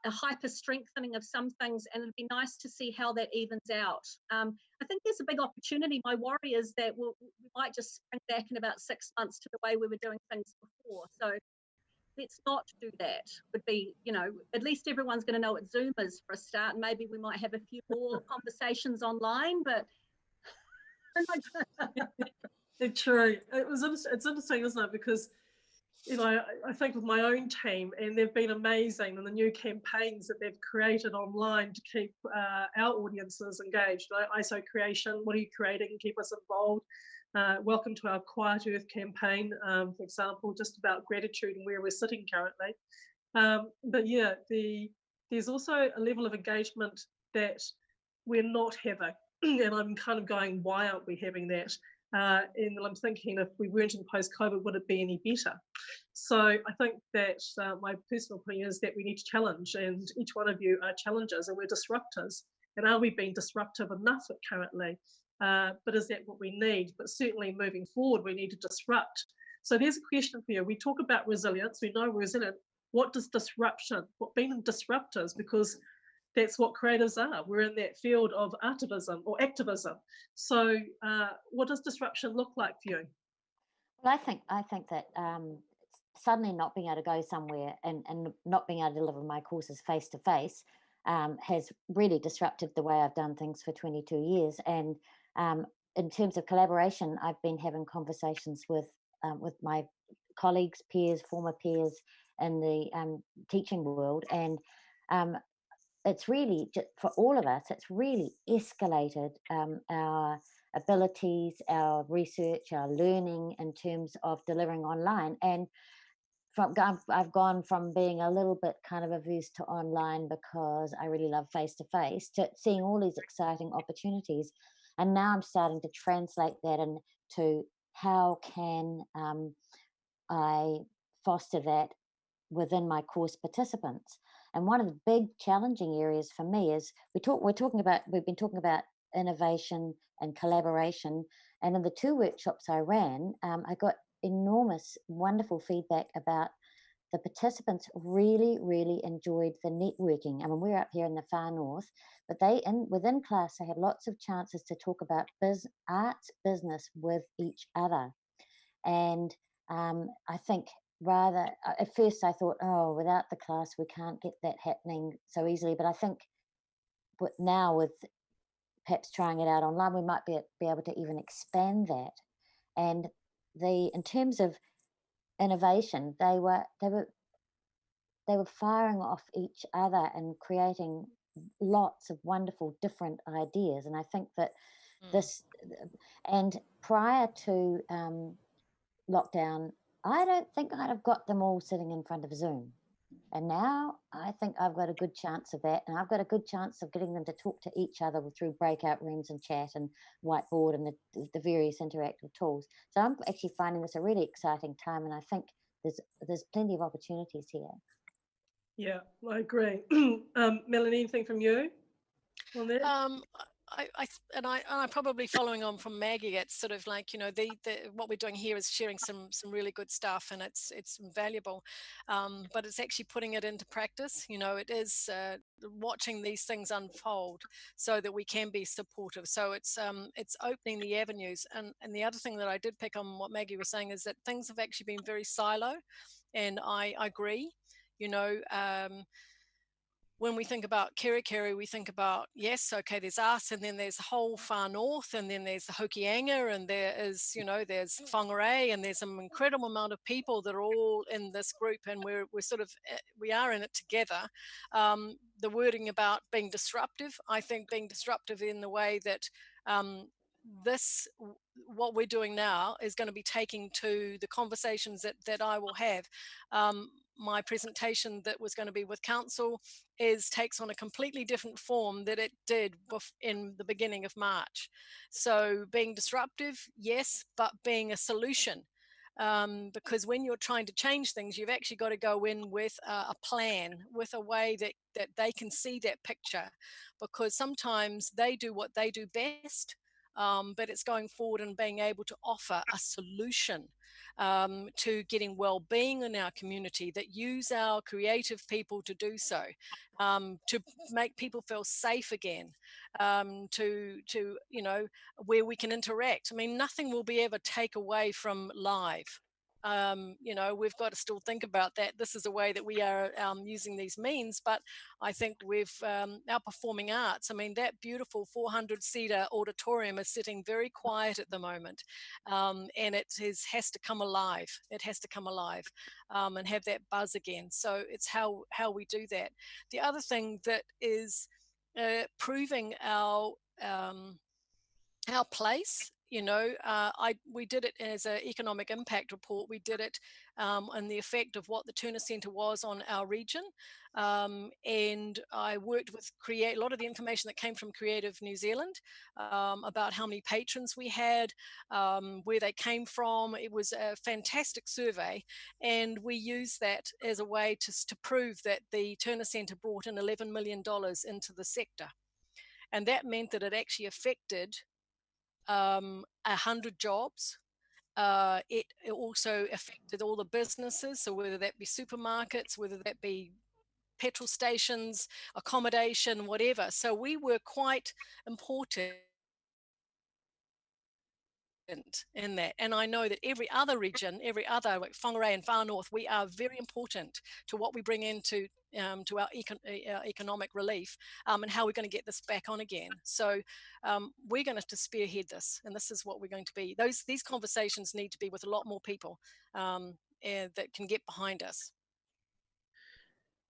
S3: hyper strengthening of some things, and it'd be nice to see how that evens out. I think there's a big opportunity. My worry is that we might just spring back in about 6 months to the way we were doing things before. So let's not do that. Would be, you know, at least everyone's going to know what Zoom is for a start, and maybe we might have a few more conversations online, but
S1: it's true. It's interesting, isn't it? Because, you know, I think with my own team, and they've been amazing, and the new campaigns that they've created online to keep our audiences engaged. ISO creation, what are you creating? Keep us involved. Welcome to our Quiet Earth campaign, for example, just about gratitude and where we're sitting currently. But yeah, there's also a level of engagement that we're not having. And I'm kind of going, why aren't we having that? And I'm thinking, if we weren't in post-COVID, would it be any better? So I think that my personal opinion is that we need to challenge, and each one of you are challengers, and we're disruptors. And are we being disruptive enough currently? But is that what we need? But certainly moving forward, we need to disrupt. So there's a question for you. We talk about resilience. We know we're resilient. What does disruption, what being disruptors, because that's what creatives are. We're in that field of artivism or activism. So what does disruption look like for you?
S4: Well, I think that suddenly not being able to go somewhere and not being able to deliver my courses face to face has really disrupted the way I've done things for 22 years. And in terms of collaboration, I've been having conversations with my colleagues, peers, former peers in the teaching world, and it's really, for all of us, it's really escalated our abilities, our research, our learning in terms of delivering online. And I've gone from being a little bit kind of averse to online because I really love face-to-face to seeing all these exciting opportunities. And now I'm starting to translate that into how can I foster that within my course participants? And one of the big challenging areas for me is we've been talking about innovation and collaboration. And in the 2 workshops I ran, I got enormous, wonderful feedback about the participants really, really enjoyed the networking. I mean, we're up here in the far north, but within class, they had lots of chances to talk about arts business with each other. And I think at first I thought, oh, without the class, we can't get that happening so easily. But I think now with perhaps trying it out online, we might be able to even expand that. And in terms of innovation, they were firing off each other and creating lots of wonderful different ideas. And I think that and prior to lockdown, I don't think I'd have got them all sitting in front of Zoom. And now I think I've got a good chance of that. And I've got a good chance of getting them to talk to each other through breakout rooms and chat and whiteboard and the various interactive tools. So I'm actually finding this a really exciting time. And I think there's plenty of opportunities here.
S1: Yeah, I agree. Melanie, anything from you on that?
S2: I probably following on from Maggie, it's sort of like, what we're doing here is sharing some really good stuff, and it's valuable, but it's actually putting it into practice. It is watching these things unfold so that we can be supportive. So it's opening the avenues. And the other thing that I did pick on what Maggie was saying is that things have actually been very silo, and I agree. When we think about Kerikeri, we think about, yes, okay, there's us, and then there's the whole far north, and then there's the Hokianga, and there is, there's Whangarei, and there's an incredible amount of people that are all in this group, and we are in it together. The wording about being disruptive, I think being disruptive in the way that what we're doing now is going to be taking to the conversations that I will have. My presentation that was going to be with council takes on a completely different form that it did in the beginning of March. So being disruptive, yes, but being a solution. Because when you're trying to change things, you've actually got to go in with a plan, with a way that they can see that picture, because sometimes they do what they do best, but it's going forward and being able to offer a solution to getting well-being in our community, that use our creative people to do so, to make people feel safe again, to where we can interact. I mean, nothing will be ever take away from live. We've got to still think about that. This is a way that we are using these means, but I think our performing arts, I mean, that beautiful 400-seater auditorium is sitting very quiet at the moment, and it has to come alive. It has to come alive and have that buzz again. So it's how we do that. The other thing that is proving our place. We did it as an economic impact report. We did it and the effect of what the Turner Centre was on our region. And I worked with a lot of the information that came from Creative New Zealand about how many patrons we had, where they came from. It was a fantastic survey, and we used that as a way to prove that the Turner Centre brought in $11 million into the sector. And that meant that it actually affected 100 jobs. It also affected all the businesses, so whether that be supermarkets, whether that be petrol stations, accommodation, whatever. So we were quite important in that. And I know that every other region, like Whangarei and Far North, we are very important to what we bring into to our economic relief, and how we're going to get this back on again. So we're going to spearhead this, and this is what we're going to be. These conversations need to be with a lot more people that can get behind us.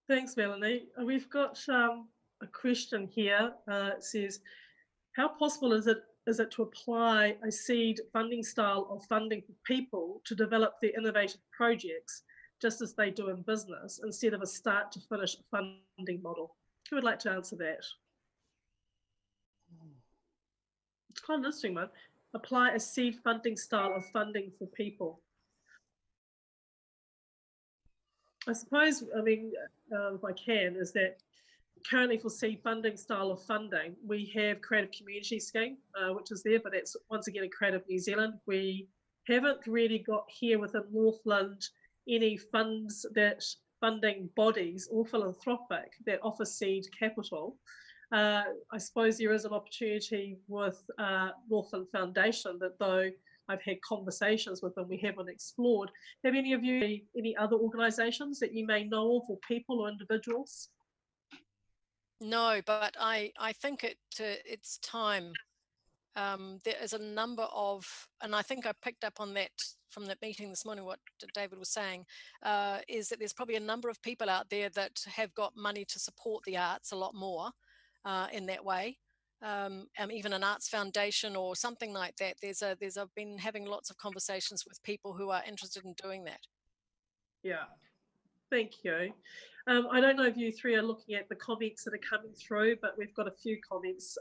S1: Thanks, Melanie. We've got a question here. It says, how possible is it to apply a seed funding style of funding for people to develop their innovative projects just as they do in business, instead of a start to finish funding model? Who would like to answer that? It's quite an interesting one. apply a seed funding style of funding for people? I suppose, I mean, if I can, is that currently for seed funding style of funding, we have Creative Community Scheme, which is there, but that's once again a Creative New Zealand. We haven't really got here within Northland any funds that funding bodies or philanthropic that offer seed capital. I suppose there is an opportunity with Northland Foundation that, though I've had conversations with them, we haven't explored. Have any of you any other organisations that you may know of, or people or individuals?
S2: No, but I think it's time. There is a number of, and I think I picked up on that from that meeting this morning, what David was saying, is that there's probably a number of people out there that have got money to support the arts a lot more in that way. Even an arts foundation or something like that. I've been having lots of conversations with people who are interested in doing that.
S1: Yeah, thank you. I don't know if you three are looking at the comments that are coming through, but we've got a few comments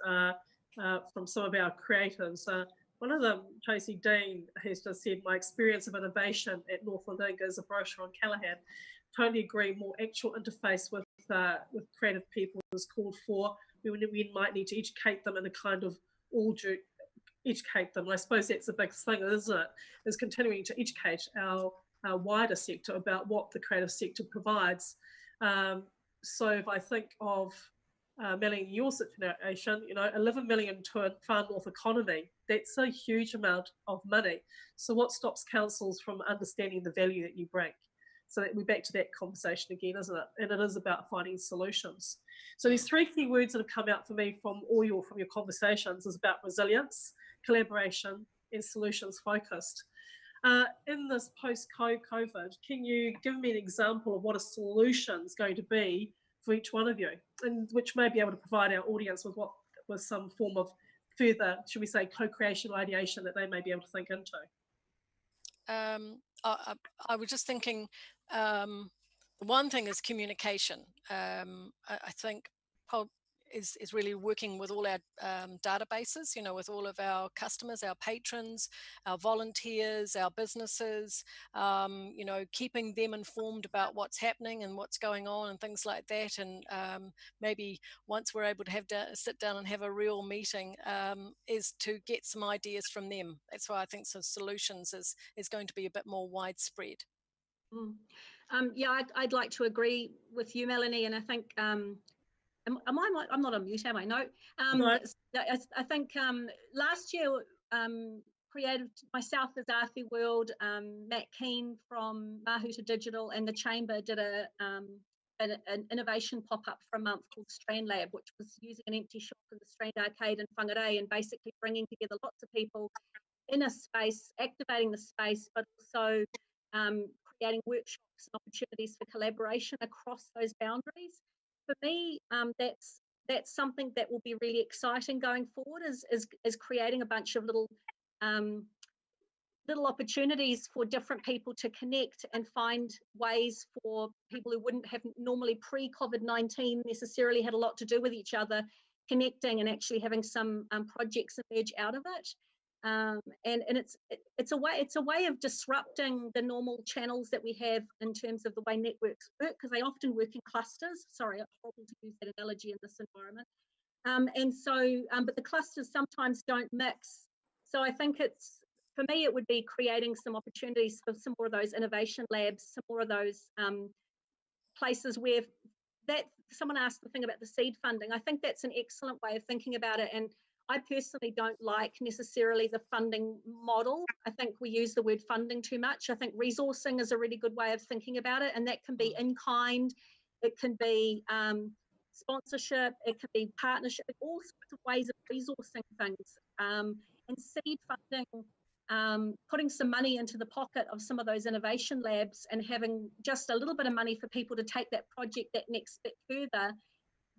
S1: from some of our creatives. One of them, Tracy Dean, has just said, my experience of innovation at Northland Inc. is a brochure on Callaghan. Totally agree, more actual interface with creative people is called for. We might need to educate them in a kind of educate them. I suppose that's the big thing, isn't it? Is continuing to educate our wider sector about what the creative sector provides. So if I think of Melanie, your situation, 11 million to a far north economy, that's a huge amount of money. So what stops councils from understanding the value that you bring? So that we're back to that conversation again, isn't it? And it is about finding solutions. So these three key words that have come out for me from your conversations is about resilience, collaboration, and solutions focused. In this post-COVID, can you give me an example of what a solution is going to be for each one of you, and which may be able to provide our audience with some form of further, should we say, co-creation or ideation that they may be able to think into?
S2: I was just thinking, one thing is communication. I think is really working with all our databases, with all of our customers, our patrons, our volunteers, our businesses, keeping them informed about what's happening and what's going on and things like that. And maybe once we're able to sit down and have a real meeting, is to get some ideas from them. That's why I think some solutions is going to be a bit more widespread.
S3: Yeah, I'd like to agree with you, Melanie, and I think I'm not on mute, am I? No.
S1: No.
S3: I think last year, creative myself as Arthi World, Matt Keane from Mahuta Digital, and the Chamber did an innovation pop-up for a month called Strand Lab, which was using an empty shop in the Strand Arcade in Whangarei and basically bringing together lots of people in a space, activating the space, but also creating workshops and opportunities for collaboration across those boundaries. For me, that's something that will be really exciting going forward, is creating a bunch of little opportunities for different people to connect and find ways for people who wouldn't have normally pre-COVID-19 necessarily had a lot to do with each other, connecting and actually having some projects emerge out of it. And it's a way of disrupting the normal channels that we have in terms of the way networks work, because they often work in clusters. Sorry, I'm horrible to use that analogy in this environment. But the clusters sometimes don't mix. So I think for me, it would be creating some opportunities for some more of those innovation labs, some more of those places where someone asked the thing about the seed funding. I think that's an excellent way of thinking about it. And I personally don't like necessarily the funding model. I think we use the word funding too much. I think resourcing is a really good way of thinking about it, and that can be in kind, it can be sponsorship, it can be partnership, all sorts of ways of resourcing things. And seed funding, putting some money into the pocket of some of those innovation labs and having just a little bit of money for people to take that project that next bit further,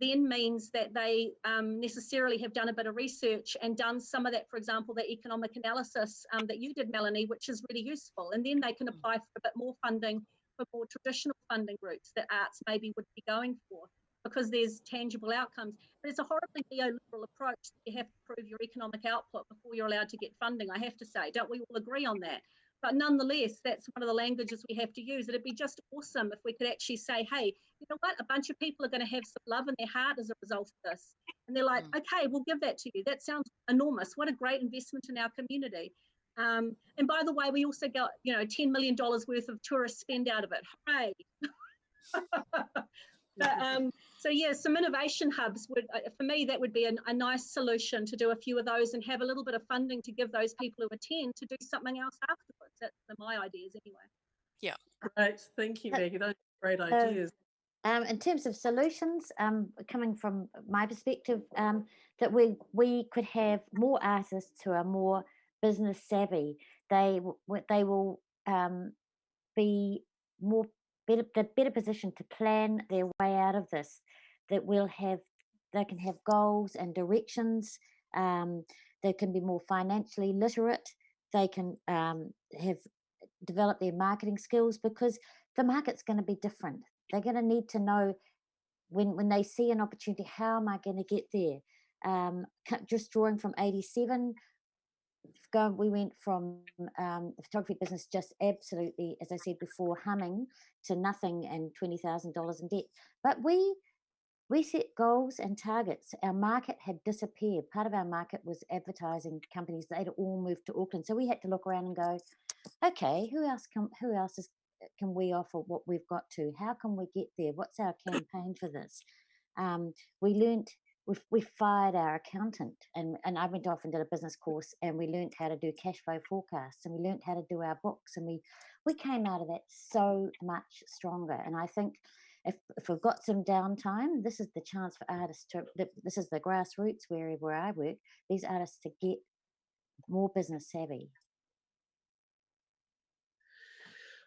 S3: then means that they necessarily have done a bit of research and done some of that, for example, the economic analysis that you did, Melanie, which is really useful. And then they can apply for a bit more funding for more traditional funding routes that arts maybe would be going for. because there's tangible outcomes. But it's a horribly neoliberal approach. You have to prove your economic output before you're allowed to get funding, I have to say. Don't we all agree on that? But nonetheless, that's one of the languages we have to use. It'd be just awesome if we could actually say, hey, you know what? A bunch of people are going to have some love in their heart as a result of this. And they're like, okay, we'll give that to you. That sounds enormous. What a great investment in our community. And by the way, we also got, $10 million worth of tourist spend out of it. Hooray. So yeah, some innovation hubs would, for me, that would be a nice solution to do a few of those and have a little bit of funding to give those people who attend to do something else afterwards. That's my ideas anyway.
S2: Yeah.
S1: Great. Thank you, Maggie. Those are great ideas.
S4: In terms of solutions, coming from my perspective, that we could have more artists who are more business savvy. They will be better positioned to plan their way out of this. That they can have goals and directions. They can be more financially literate. They can develop their marketing skills, because the market's going to be different. They're going to need to know when they see an opportunity, how am I going to get there? Just drawing from 87, we went from the photography business just absolutely, as I said before, humming, to nothing and $20,000 in debt. But we set goals and targets. Our market had disappeared. Part of our market was advertising companies. They'd all moved to Auckland. So we had to look around and go, okay, who else can we offer what we've got to? How can we get there? What's our campaign for this? We learned, we fired our accountant, and I went off and did a business course, and we learned how to do cash flow forecasts, and we learned how to do our books, and we came out of that so much stronger. And I think if we've got some downtime, this is the chance for artists this is the grassroots where I work, these artists to get more business savvy.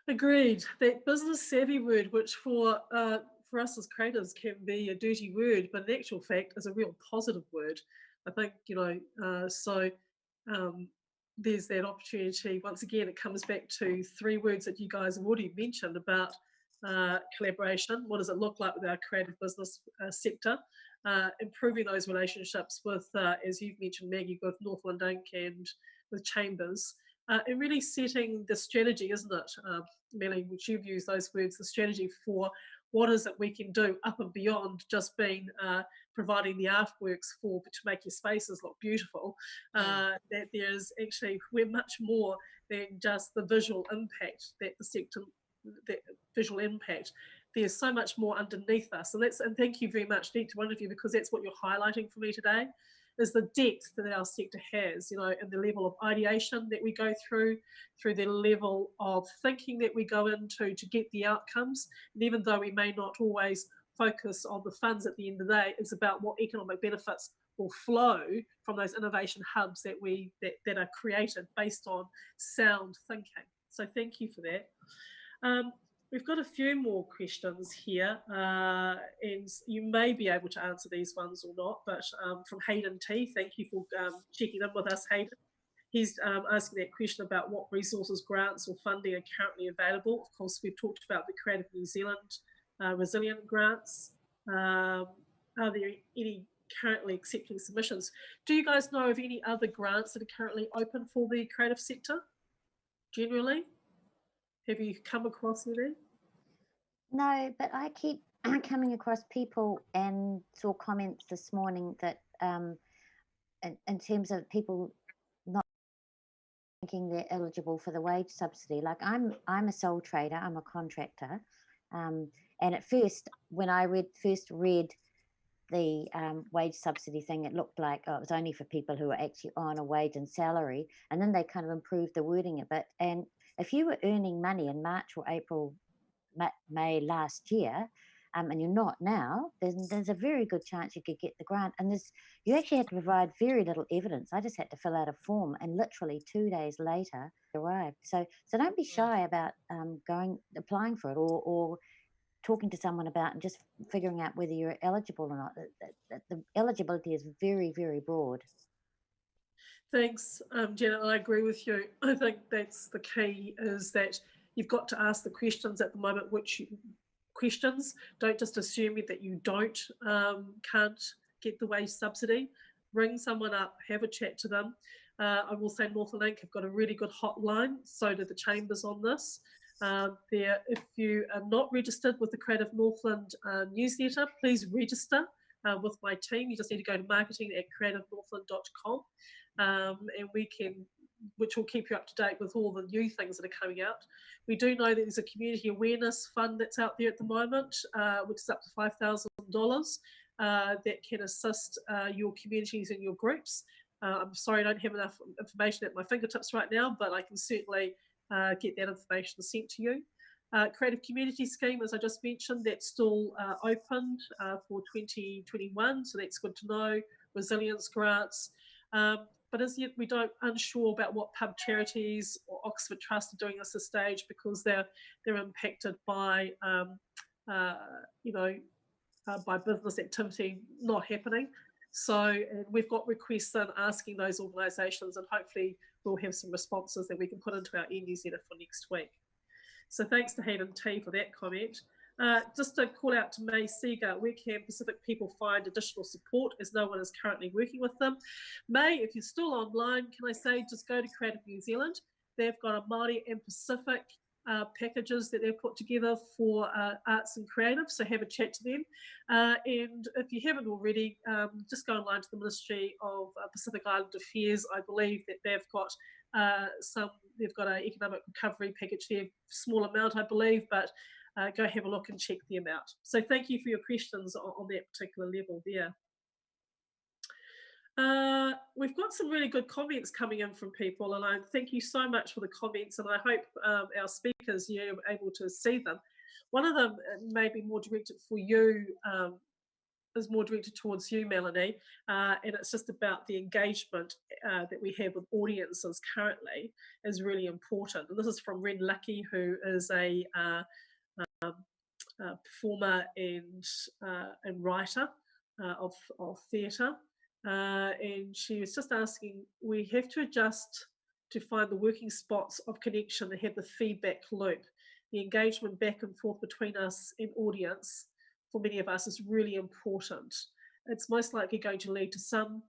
S1: Agreed. That business savvy word, which for us as creators can be a dirty word, but in actual fact is a real positive word. I think, there's that opportunity. Once again, it comes back to three words that you guys have already mentioned about collaboration. What does it look like with our creative business sector? Improving those relationships with, as you've mentioned, Maggie, with Northland Inc. and with Chambers. And really setting the strategy, isn't it, Melanie, which you've used those words, the strategy for what is it we can do up and beyond just being providing the artworks to make your spaces look beautiful. That there's actually, we're much more than just the visual impact that the sector, that visual impact. There's so much more underneath us, and thank you very much to each one of you, because that's what you're highlighting for me today, is the depth that our sector has, and the level of ideation that we go through the level of thinking that we go into to get the outcomes. And even though we may not always focus on the funds at the end of the day, it's about what economic benefits will flow from those innovation hubs that are created based on sound thinking. So thank you for that. We've got a few more questions here, and you may be able to answer these ones or not, but from Hayden T, thank you for checking in with us, Hayden. He's asking that question about what resources, grants or funding are currently available. Of course, we've talked about the Creative New Zealand Resilient grants. Are there any currently accepting submissions? Do you guys know of any other grants that are currently open for the creative sector, generally? Have you come across any?
S4: No, but I keep coming across people and saw comments this morning that in terms of people not thinking they're eligible for the wage subsidy. Like I'm a sole trader, I'm a contractor. And at first, when I first read the wage subsidy thing, it looked like it was only for people who were actually on a wage and salary. And then they kind of improved the wording a bit. And if you were earning money in March or April, May last year, and you're not now, then there's a very good chance you could get the grant. And you actually had to provide very little evidence. I just had to fill out a form, and literally 2 days later it arrived. So don't be shy about applying for it, or talking to someone about and just figuring out whether you're eligible or not. The eligibility is very, very broad.
S1: Thanks, Janet. I agree with you. I think that's the key, is that you've got to ask the questions at the moment which questions. Don't just assume that you can't get the wage subsidy. Ring someone up, have a chat to them. I will say Northland have got a really good hotline, so do the chambers on this. If you are not registered with the Creative Northland newsletter, please register with my team. You just need to go to marketing@creativenorthland.com, and which will keep you up to date with all the new things that are coming out. We do know that there's a community awareness fund that's out there at the moment, which is up to $5,000 that can assist your communities and your groups. I'm sorry I don't have enough information at my fingertips right now, but I can certainly get that information sent to you. Creative Community Scheme, as I just mentioned, that's still opened for 2021, so that's good to know. Resilience grants. But as yet, we're unsure about what pub charities or Oxford Trust are doing at this stage, because they're impacted by, by business activity not happening. So we've got requests in asking those organisations, and hopefully we'll have some responses that we can put into our e-newsletter for next week. So thanks to Hayden T for that comment. Just to call out to May Seeger, where can Pacific people find additional support as no one is currently working with them? May, if you're still online, can I say just go to Creative New Zealand. They've got a Māori and Pacific packages that they've put together for arts and creative, so have a chat to them. And if you haven't already, just go online to the Ministry of Pacific Island Affairs. I believe that they've got an economic recovery package there, small amount I believe, but go have a look and check them out. So thank you for your questions on that particular level there. We've got some really good comments coming in from people, and I thank you so much for the comments, and I hope our speakers, you're able to see them. One of them may be more directed for you, is more directed towards you, Melanie, and it's just about the engagement that we have with audiences currently is really important. And this is from Ren Lucky, who is a performer and writer of theatre. And she was just asking, we have to adjust to find the working spots of connection that have the feedback loop. The engagement back and forth between us and audience, for many of us, is really important. It's most likely going to lead to some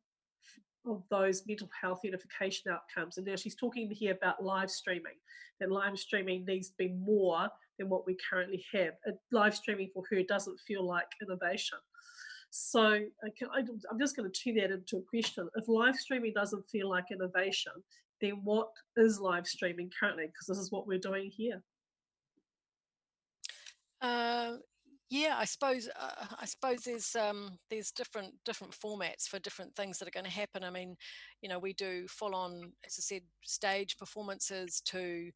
S1: of those mental health unification outcomes. And now she's talking here about live streaming, that live streaming needs to be more than what we currently have. Live streaming for her doesn't feel like innovation. So I'm just going to turn that into a question. If live streaming doesn't feel like innovation, then what is live streaming currently? Because this is what we're doing here.
S2: Yeah, I suppose there's different formats for different things that are going to happen. I mean, we do full on, as I said, stage performances to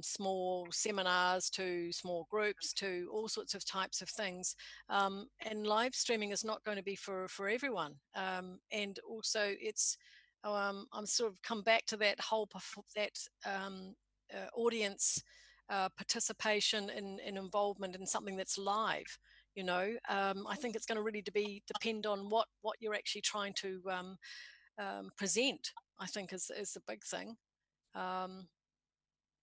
S2: small seminars to small groups to all sorts of types of things. And live streaming is not going to be for everyone. And also, it's I'm sort of come back to that whole audience. Participation and involvement in something that's live. I think it's going to really depend on what you're actually trying to present. I think is the big thing.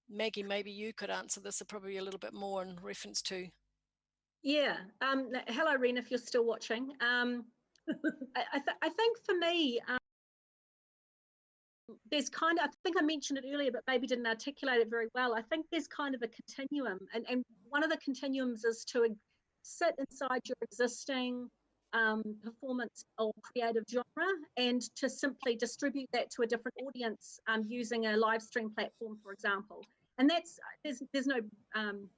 S2: Maggie, maybe you could answer this probably a little bit more in reference to.
S3: Yeah. Hello, Ren, if you're still watching. I think for me, there's kind of, I think I mentioned it earlier, but maybe didn't articulate it very well. I think there's kind of a continuum, and one of the continuums is to sit inside your existing performance or creative genre and to simply distribute that to a different audience using a live stream platform, for example. And there's no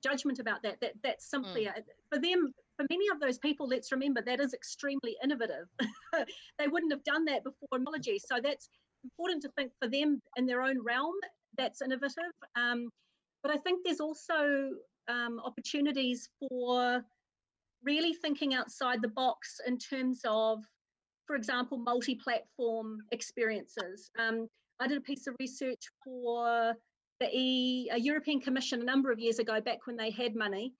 S3: judgment about that. That's simply for them. For many of those people, let's remember that is extremely innovative. They wouldn't have done that before technology, so that's important to think for them in their own realm. That's innovative, but I think there's also opportunities for really thinking outside the box in terms of, for example, multi-platform experiences. I did a piece of research for the European Commission a number of years ago, back when they had money,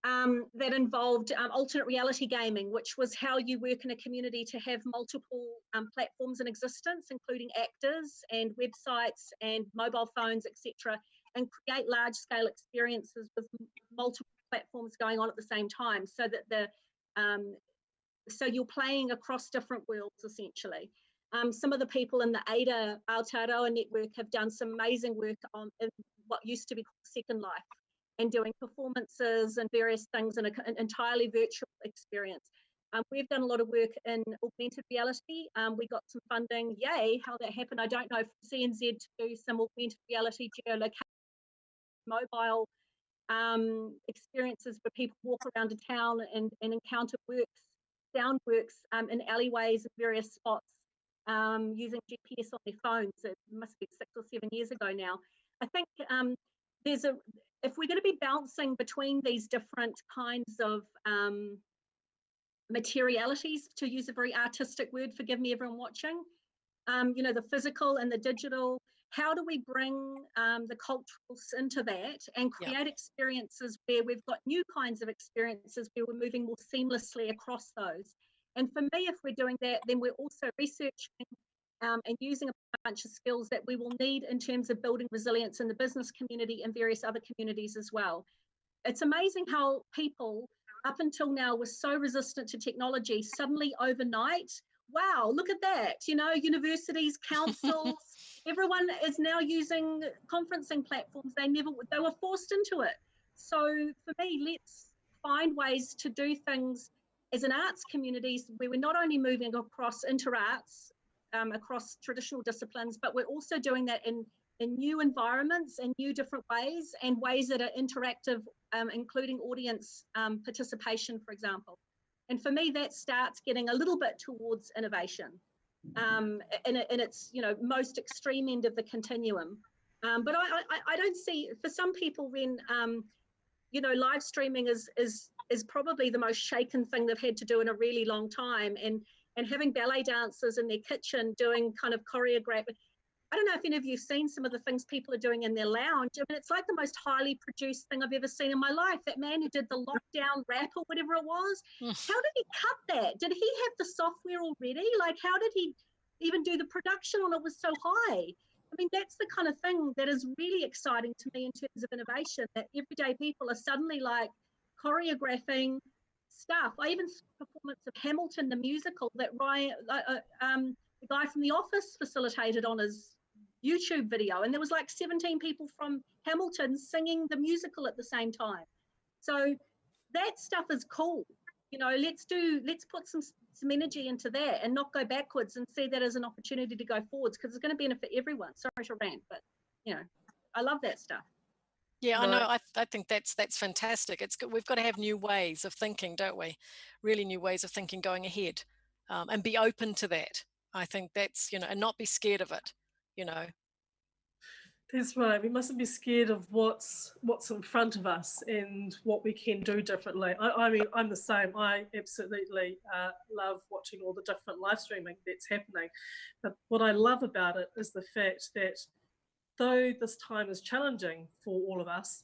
S3: that involved alternate reality gaming, which was how you work in a community to have multiple platforms in existence, including actors and websites and mobile phones, etc., and create large-scale experiences with multiple platforms going on at the same time, so that so you're playing across different worlds essentially. Some of the people in the Ada Aotearoa network have done some amazing work in what used to be called Second Life, and doing performances and various things in an entirely virtual experience. We've done a lot of work in augmented reality. We got some funding, yay, how that happened, I don't know, from CNZ to do some augmented reality geolocation, mobile experiences where people walk around a town and encounter sound works in alleyways at various spots using GPS on their phones. It must be 6 or 7 years ago now. I think if we're going to be bouncing between these different kinds of materialities, to use a very artistic word, forgive me everyone watching, the physical and the digital, how do we bring the culturals into that and create experiences where we've got new kinds of experiences where we're moving more seamlessly across those? And for me, if we're doing that, then we're also researching and using a bunch of skills that we will need in terms of building resilience in the business community and various other communities as well. It's amazing how people up until now were so resistant to technology, suddenly overnight, wow, look at that, universities, councils, everyone is now using conferencing platforms. They were forced into it. So for me, let's find ways to do things as an arts community where we're not only moving across inter-arts, across traditional disciplines, but we're also doing that in new environments and new different ways, and ways that are interactive, including audience participation, for example. And for me, that starts getting a little bit towards innovation in its most extreme end of the continuum. But I don't see, for some people, when live streaming is probably the most shaken thing they've had to do in a really long time, and having ballet dancers in their kitchen doing kind of choreographed. I don't know if any of you've seen some of the things people are doing in their lounge. I mean, it's like the most highly produced thing I've ever seen in my life. That man who did the lockdown rap or whatever it was, how did he cut that? Did he have the software already? Like, how did he even do the production on it? Was so high. I mean, that's the kind of thing that is really exciting to me in terms of innovation, that everyday people are suddenly like choreographing stuff. I even saw a performance of Hamilton, the musical, that Ryan, the guy from The Office, facilitated on his YouTube video, and there was like 17 people from Hamilton singing the musical at the same time. So that stuff is cool. Let's put some energy into that and not go backwards, and see that as an opportunity to go forwards, because it's going to benefit everyone. Sorry to rant, but I love that stuff.
S2: Yeah, I know. I think that's fantastic. We've got to have new ways of thinking, don't we? Really new ways of thinking going ahead, and be open to that. I think that's, and not be scared of it,
S1: That's right. We mustn't be scared of what's in front of us and what we can do differently. I mean, I'm the same. I absolutely love watching all the different live streaming that's happening. But what I love about it is the fact that though this time is challenging for all of us,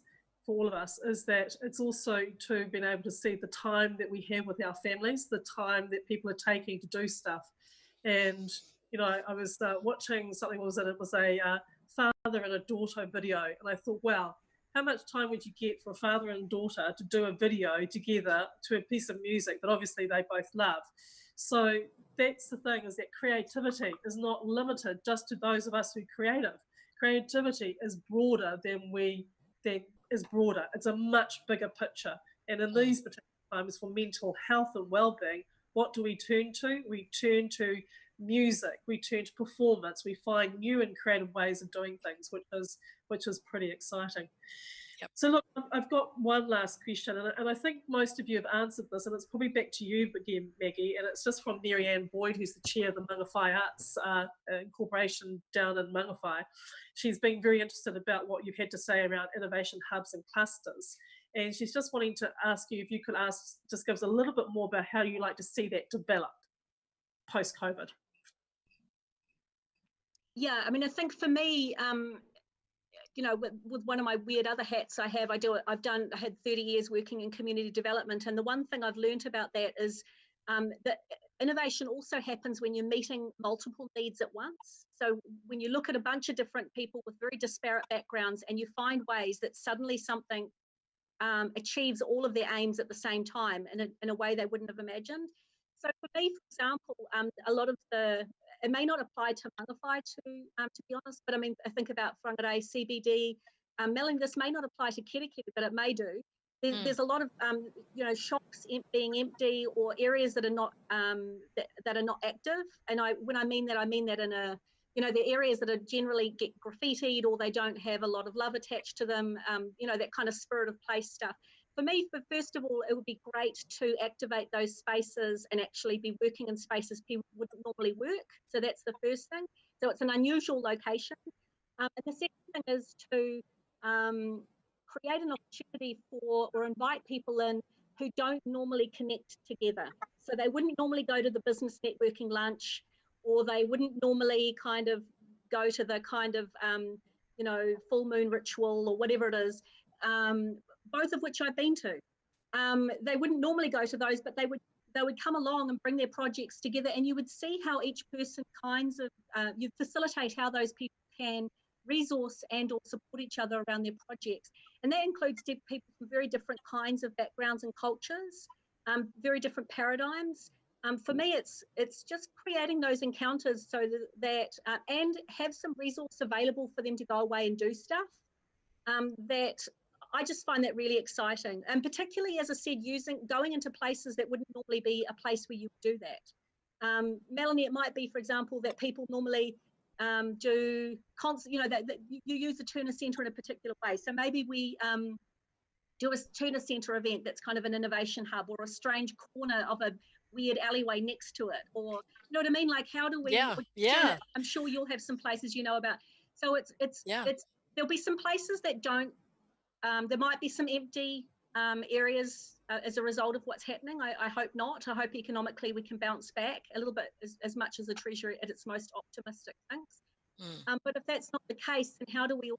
S1: is that it's also to being able to see the time that we have with our families, the time that people are taking to do stuff. And, I was watching something, it was a father and a daughter video, and I thought, wow, how much time would you get for a father and daughter to do a video together to a piece of music that obviously they both love? So that's the thing, is that creativity is not limited just to those of us who are creative. Creativity is broader It's a much bigger picture. And in these particular times for mental health and well-being, what do we turn to? We turn to music, we turn to performance, we find new and creative ways of doing things, which is pretty exciting.
S2: Yep.
S1: So look, I've got one last question, and I think most of you have answered this, and it's probably back to you again, Maggie, and it's just from Marianne Boyd, who's the chair of the Mangawhai Arts Corporation down in Mangawhai. She's been very interested about what you've had to say around innovation hubs and clusters, and she's just wanting to ask you if you could just give us a little bit more about how you like to see that develop post-COVID.
S3: Yeah, I mean, I think for me, with one of my weird other hats I have, I had 30 years working in community development, and the one thing I've learned about that is that innovation also happens when you're meeting multiple needs at once. So when you look at a bunch of different people with very disparate backgrounds, and you find ways that suddenly something achieves all of their aims at the same time in a way they wouldn't have imagined. So for me, for example, a lot of it may not apply to Mangawhai to be honest, but I mean, I think about Whangarei, CBD, Mellon, this may not apply to Kerikeri, but it may do. There's a lot of shops being empty or areas that are not that are not active. And when I mean that in a the areas that are generally get graffitied or they don't have a lot of love attached to them. That kind of spirit of place stuff. For me, first of all, it would be great to activate those spaces and actually be working in spaces people wouldn't normally work. So that's the first thing. So it's an unusual location. And the second thing is to create an opportunity for or invite people in who don't normally connect together. So they wouldn't normally go to the business networking lunch, or they wouldn't normally kind of go to the kind of, full moon ritual or whatever it is, both of which I've been to. They wouldn't normally go to those, but they would come along and bring their projects together, and you would see how each person you facilitate how those people can resource and or support each other around their projects. And that includes people from very different kinds of backgrounds and cultures, very different paradigms. For me, it's just creating those encounters so that and have some resource available for them to go away and do stuff. That I just find that really exciting, and particularly, as I said, going into places that wouldn't normally be a place where you would do that. Melanie, it might be, for example, that people normally do that you use the Turner Centre in a particular way. So maybe we do a Turner Centre event that's kind of an innovation hub, or a strange corner of a weird alleyway next to it, or you know what I mean? Like, how do we?
S2: Yeah.
S3: I'm sure you'll have some places you know about. So it's there'll be some places that don't. There might be some empty areas as a result of what's happening. I hope not. I hope economically we can bounce back a little bit as much as the Treasury at its most optimistic thinks. But if that's not the case, then how do we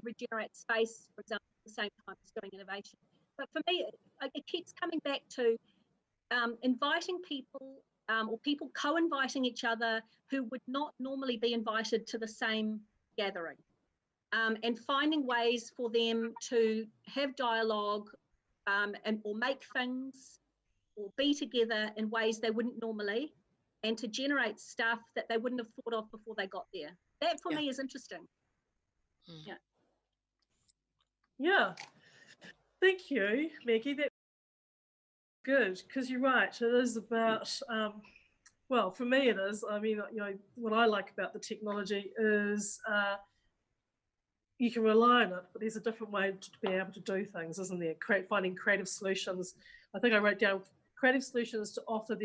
S3: regenerate space, for example, at the same time as doing innovation? But for me, it keeps coming back to inviting people or people co-inviting each other who would not normally be invited to the same gathering, and finding ways for them to have dialogue or make things or be together in ways they wouldn't normally, and to generate stuff that they wouldn't have thought of before they got there. That for me is interesting.
S1: Yeah. Thank you, Maggie. That's good, because you're right. It is about, well, for me it is. I mean, what I like about the technology is you can rely on it, but there's a different way to be able to do things, isn't there? Finding creative solutions. I think I wrote down creative solutions to offer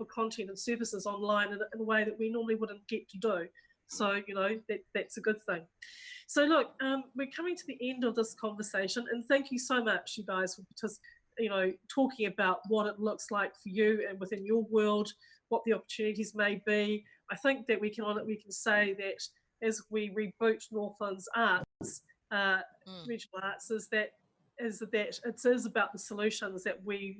S1: content and services online in a way that we normally wouldn't get to do. So, that's a good thing. So look, we're coming to the end of this conversation, and thank you so much, you guys, for talking about what it looks like for you and within your world, what the opportunities may be. I think that we can say that as we reboot Northland's arts, regional arts, is that it is about the solutions that we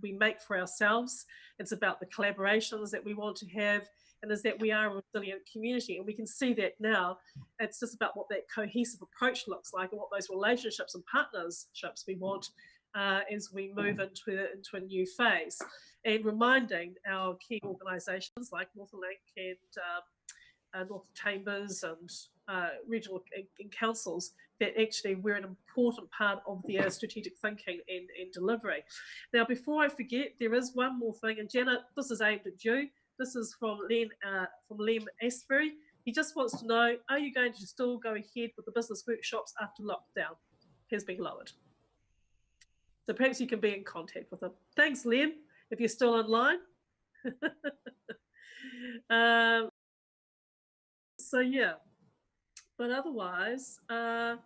S1: make for ourselves. It's about the collaborations that we want to have, and is that we are a resilient community. And we can see that now. It's just about what that cohesive approach looks like, and what those relationships and partnerships we want as we move into a new phase. And reminding our key organisations like Northland and North Chambers and regional and councils that actually we're an important part of their strategic thinking and delivery. Now, before I forget, there is one more thing, and Janet, this is aimed at you. This is from Lem Asbury. He just wants to know, are you going to still go ahead with the business workshops after lockdown has been lowered? So perhaps you can be in contact with him. Thanks, Lem, if you're still online. So yeah, but otherwise, I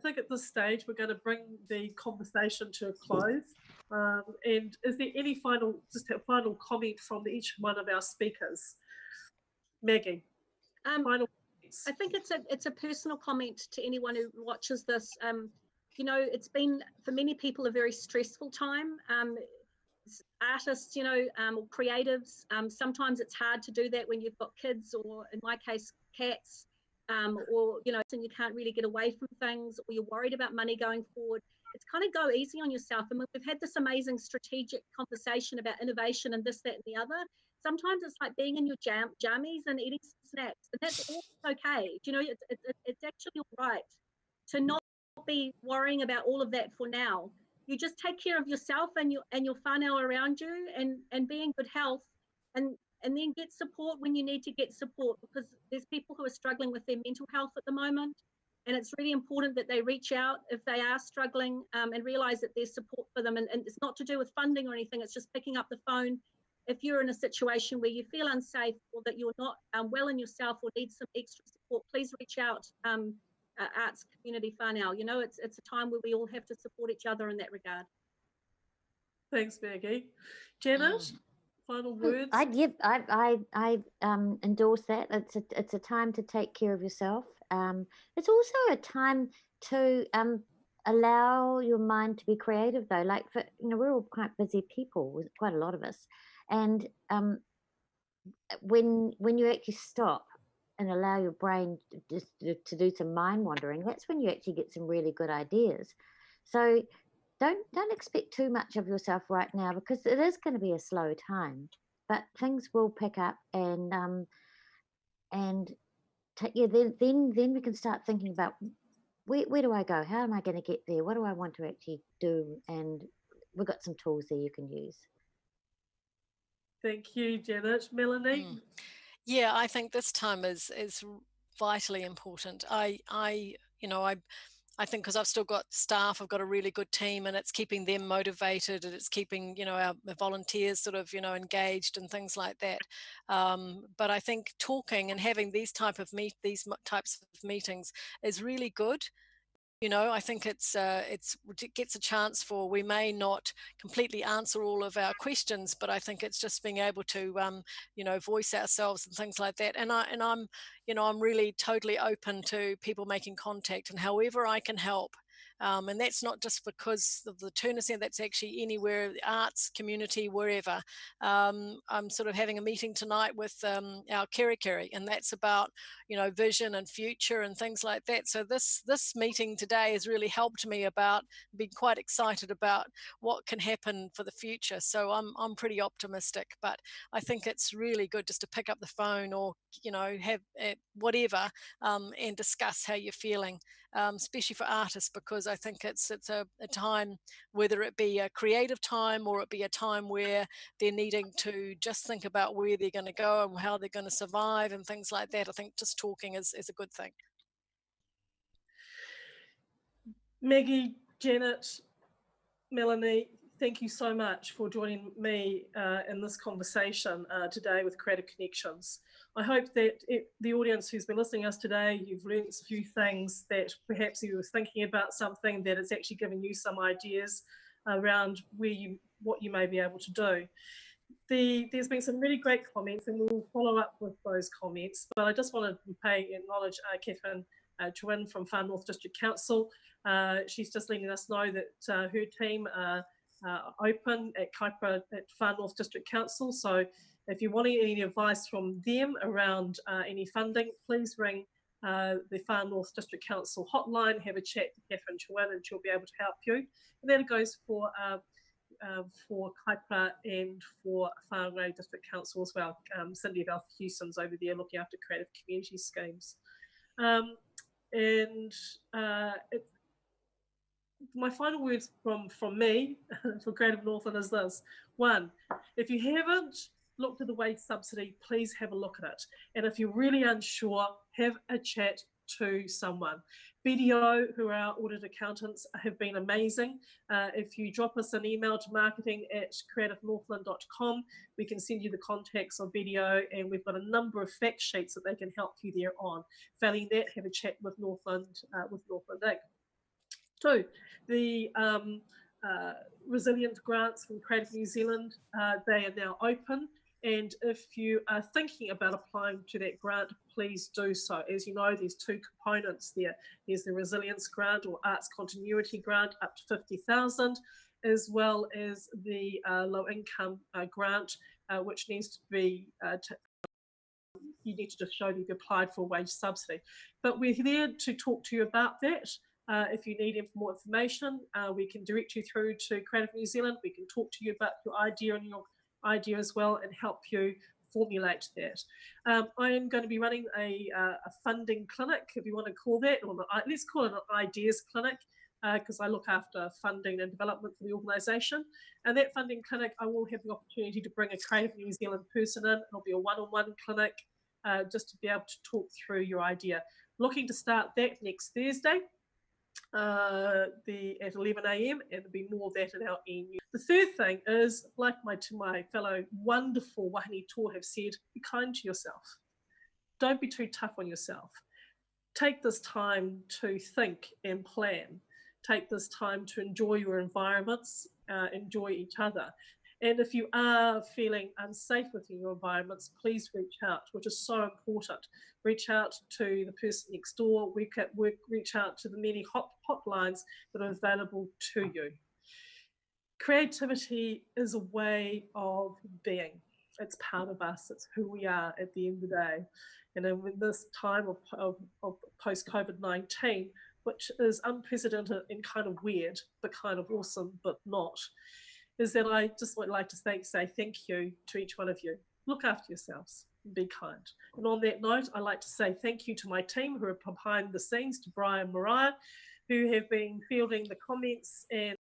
S1: think at this stage we're going to bring the conversation to a close. And is there any final comment from each one of our speakers? Maggie, final comments.
S3: I think it's a personal comment to anyone who watches this. It's been for many people a very stressful time. Artists, or creatives, sometimes it's hard to do that when you've got kids, or in my case, cats. or, you know, and you can't really get away from things, or you're worried about money going forward, it's kind of go easy on yourself. And we've had this amazing strategic conversation about innovation and this, that, and the other. Sometimes it's like being in your jammies and eating some snacks, and that's all okay. You know, it's actually all right to not be worrying about all of that for now. You just take care of yourself and your whānau around you, and be in good health, and then get support when you need to get support, because there's people who are struggling with their mental health at the moment, and it's really important that they reach out if they are struggling, and realize that there's support for them. And it's not to do with funding or anything, it's just picking up the phone. If you're in a situation where you feel unsafe, or that you're not well in yourself, or need some extra support, please reach out. Arts community whānau, you know, it's a time where we all have to support each other in that regard.
S1: Thanks, Maggie. Janet, final words?
S4: I endorse that. It's a time to take care of yourself. It's also a time to allow your mind to be creative, though. Like, for, you know, we're all quite busy people, quite a lot of us, and when you actually stop and allow your brain to do some mind wandering, that's when you actually get some really good ideas. So don't expect too much of yourself right now, because it is going to be a slow time, but things will pick up, and then we can start thinking about where do I go? How am I going to get there? What do I want to actually do? And we've got some tools there you can use.
S1: Thank you, Janet. Melanie?
S2: Yeah, I think this time is vitally important. I think because I've still got staff, I've got a really good team, and it's keeping them motivated, and it's keeping, you know, our volunteers sort of, you know, engaged and things like that. But I think talking and having these types of meetings is really good. You know, I think it gets a chance for, we may not completely answer all of our questions, but I think it's just being able to, you know, voice ourselves and things like that. And I'm, you know, I'm really totally open to people making contact, and however I can help. And that's not just because of the Turner Centre, that's actually anywhere, the arts community, wherever. I'm sort of having a meeting tonight with our Kerikeri, and that's about, you know, vision and future and things like that. So this meeting today has really helped me about being quite excited about what can happen for the future. So I'm pretty optimistic, but I think it's really good just to pick up the phone, or, you know, have whatever, and discuss how you're feeling, especially for artists, because I think it's a time, whether it be a creative time or it be a time where they're needing to just think about where they're going to go and how they're going to survive and things like that. I think just talking is a good thing.
S1: Maggie, Janet, Melanie, thank you so much for joining me in this conversation today with Creative Connections. I hope that the audience who's been listening to us today, you've learned a few things, that perhaps you were thinking about something, that it's actually giving you some ideas around what you may be able to do. There's been some really great comments, and we'll follow up with those comments, but I just want to acknowledge Catherine Chewin from Far North District Council. She's just letting us know that her team are open at Kaipara at Far North District Council. So if you want any advice from them around any funding, please ring the Far North District Council hotline, have a chat to Catherine Chewin, and she'll be able to help you. And that goes for Kaipara and for Whānau District Council as well. Cindy of Alpha Houston's over there looking after creative community schemes. My final words from me for Creative Northland is this. One, if you haven't looked at the wage subsidy, please have a look at it. And if you're really unsure, have a chat to someone. BDO, who are our audit accountants, have been amazing. If you drop us an email to marketing@creativenorthland.com, we can send you the contacts of BDO, and we've got a number of fact sheets that they can help you there on. Failing that, have a chat with Northland Inc. Two, the resilient grants from Creative New Zealand, they are now open. And if you are thinking about applying to that grant, please do so. As you know, there's two components there. There's the resilience grant or arts continuity grant up to 50,000, as well as the low income grant, which needs to be you need to just show that you've applied for a wage subsidy. But we're there to talk to you about that. If you need more information, we can direct you through to Creative New Zealand. We can talk to you about your idea and your idea as well and help you formulate that. I am going to be running a funding clinic, if you want to call that, or let's call it an ideas clinic, because I look after funding and development for the organisation. And that funding clinic, I will have the opportunity to bring a Creative New Zealand person in. It'll be a one-on-one clinic just to be able to talk through your idea. Looking to start that next Thursday at 11 a.m. and there'll be more of that at our ENU. The third thing is, like my fellow wonderful wahine tour have said, be kind to yourself. Don't be too tough on yourself. Take this time to think and plan. Take this time to enjoy your environments, enjoy each other. And if you are feeling unsafe within your environments, please reach out, which is so important. Reach out to the person next door, reach out to the many hotlines that are available to you. Creativity is a way of being. It's part of us. It's who we are at the end of the day. And in this time of post-COVID-19, which is unprecedented and kind of weird, but kind of awesome, but not, is that I just would like to say thank you to each one of you. Look after yourselves and be kind. And on that note, I'd like to say thank you to my team who are behind the scenes, to Brian and Mariah, who have been fielding the comments and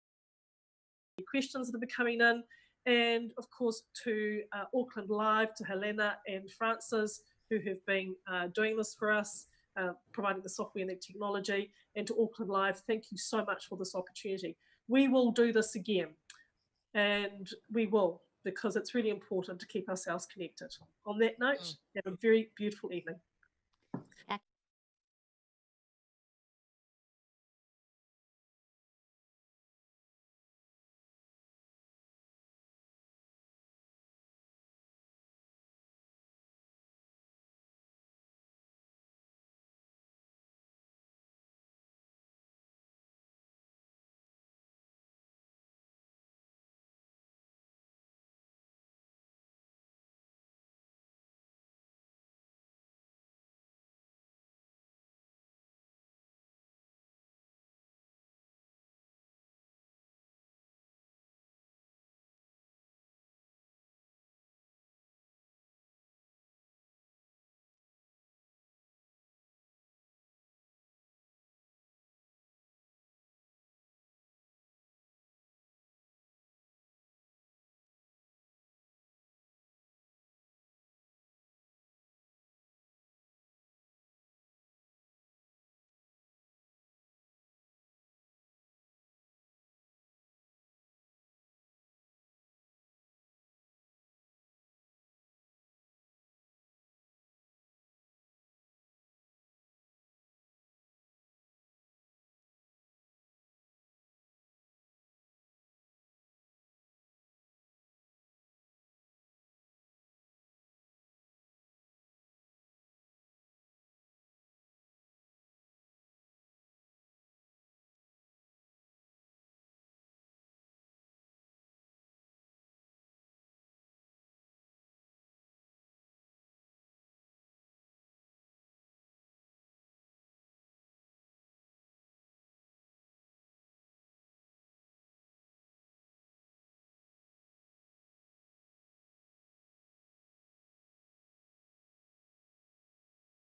S1: the questions that are coming in. And of course to Auckland Live, to Helena and Francis, who have been doing this for us, providing the software and the technology. And to Auckland Live, thank you so much for this opportunity. We will do this again. And we will, because it's really important to keep ourselves connected. On that note, have a very beautiful evening.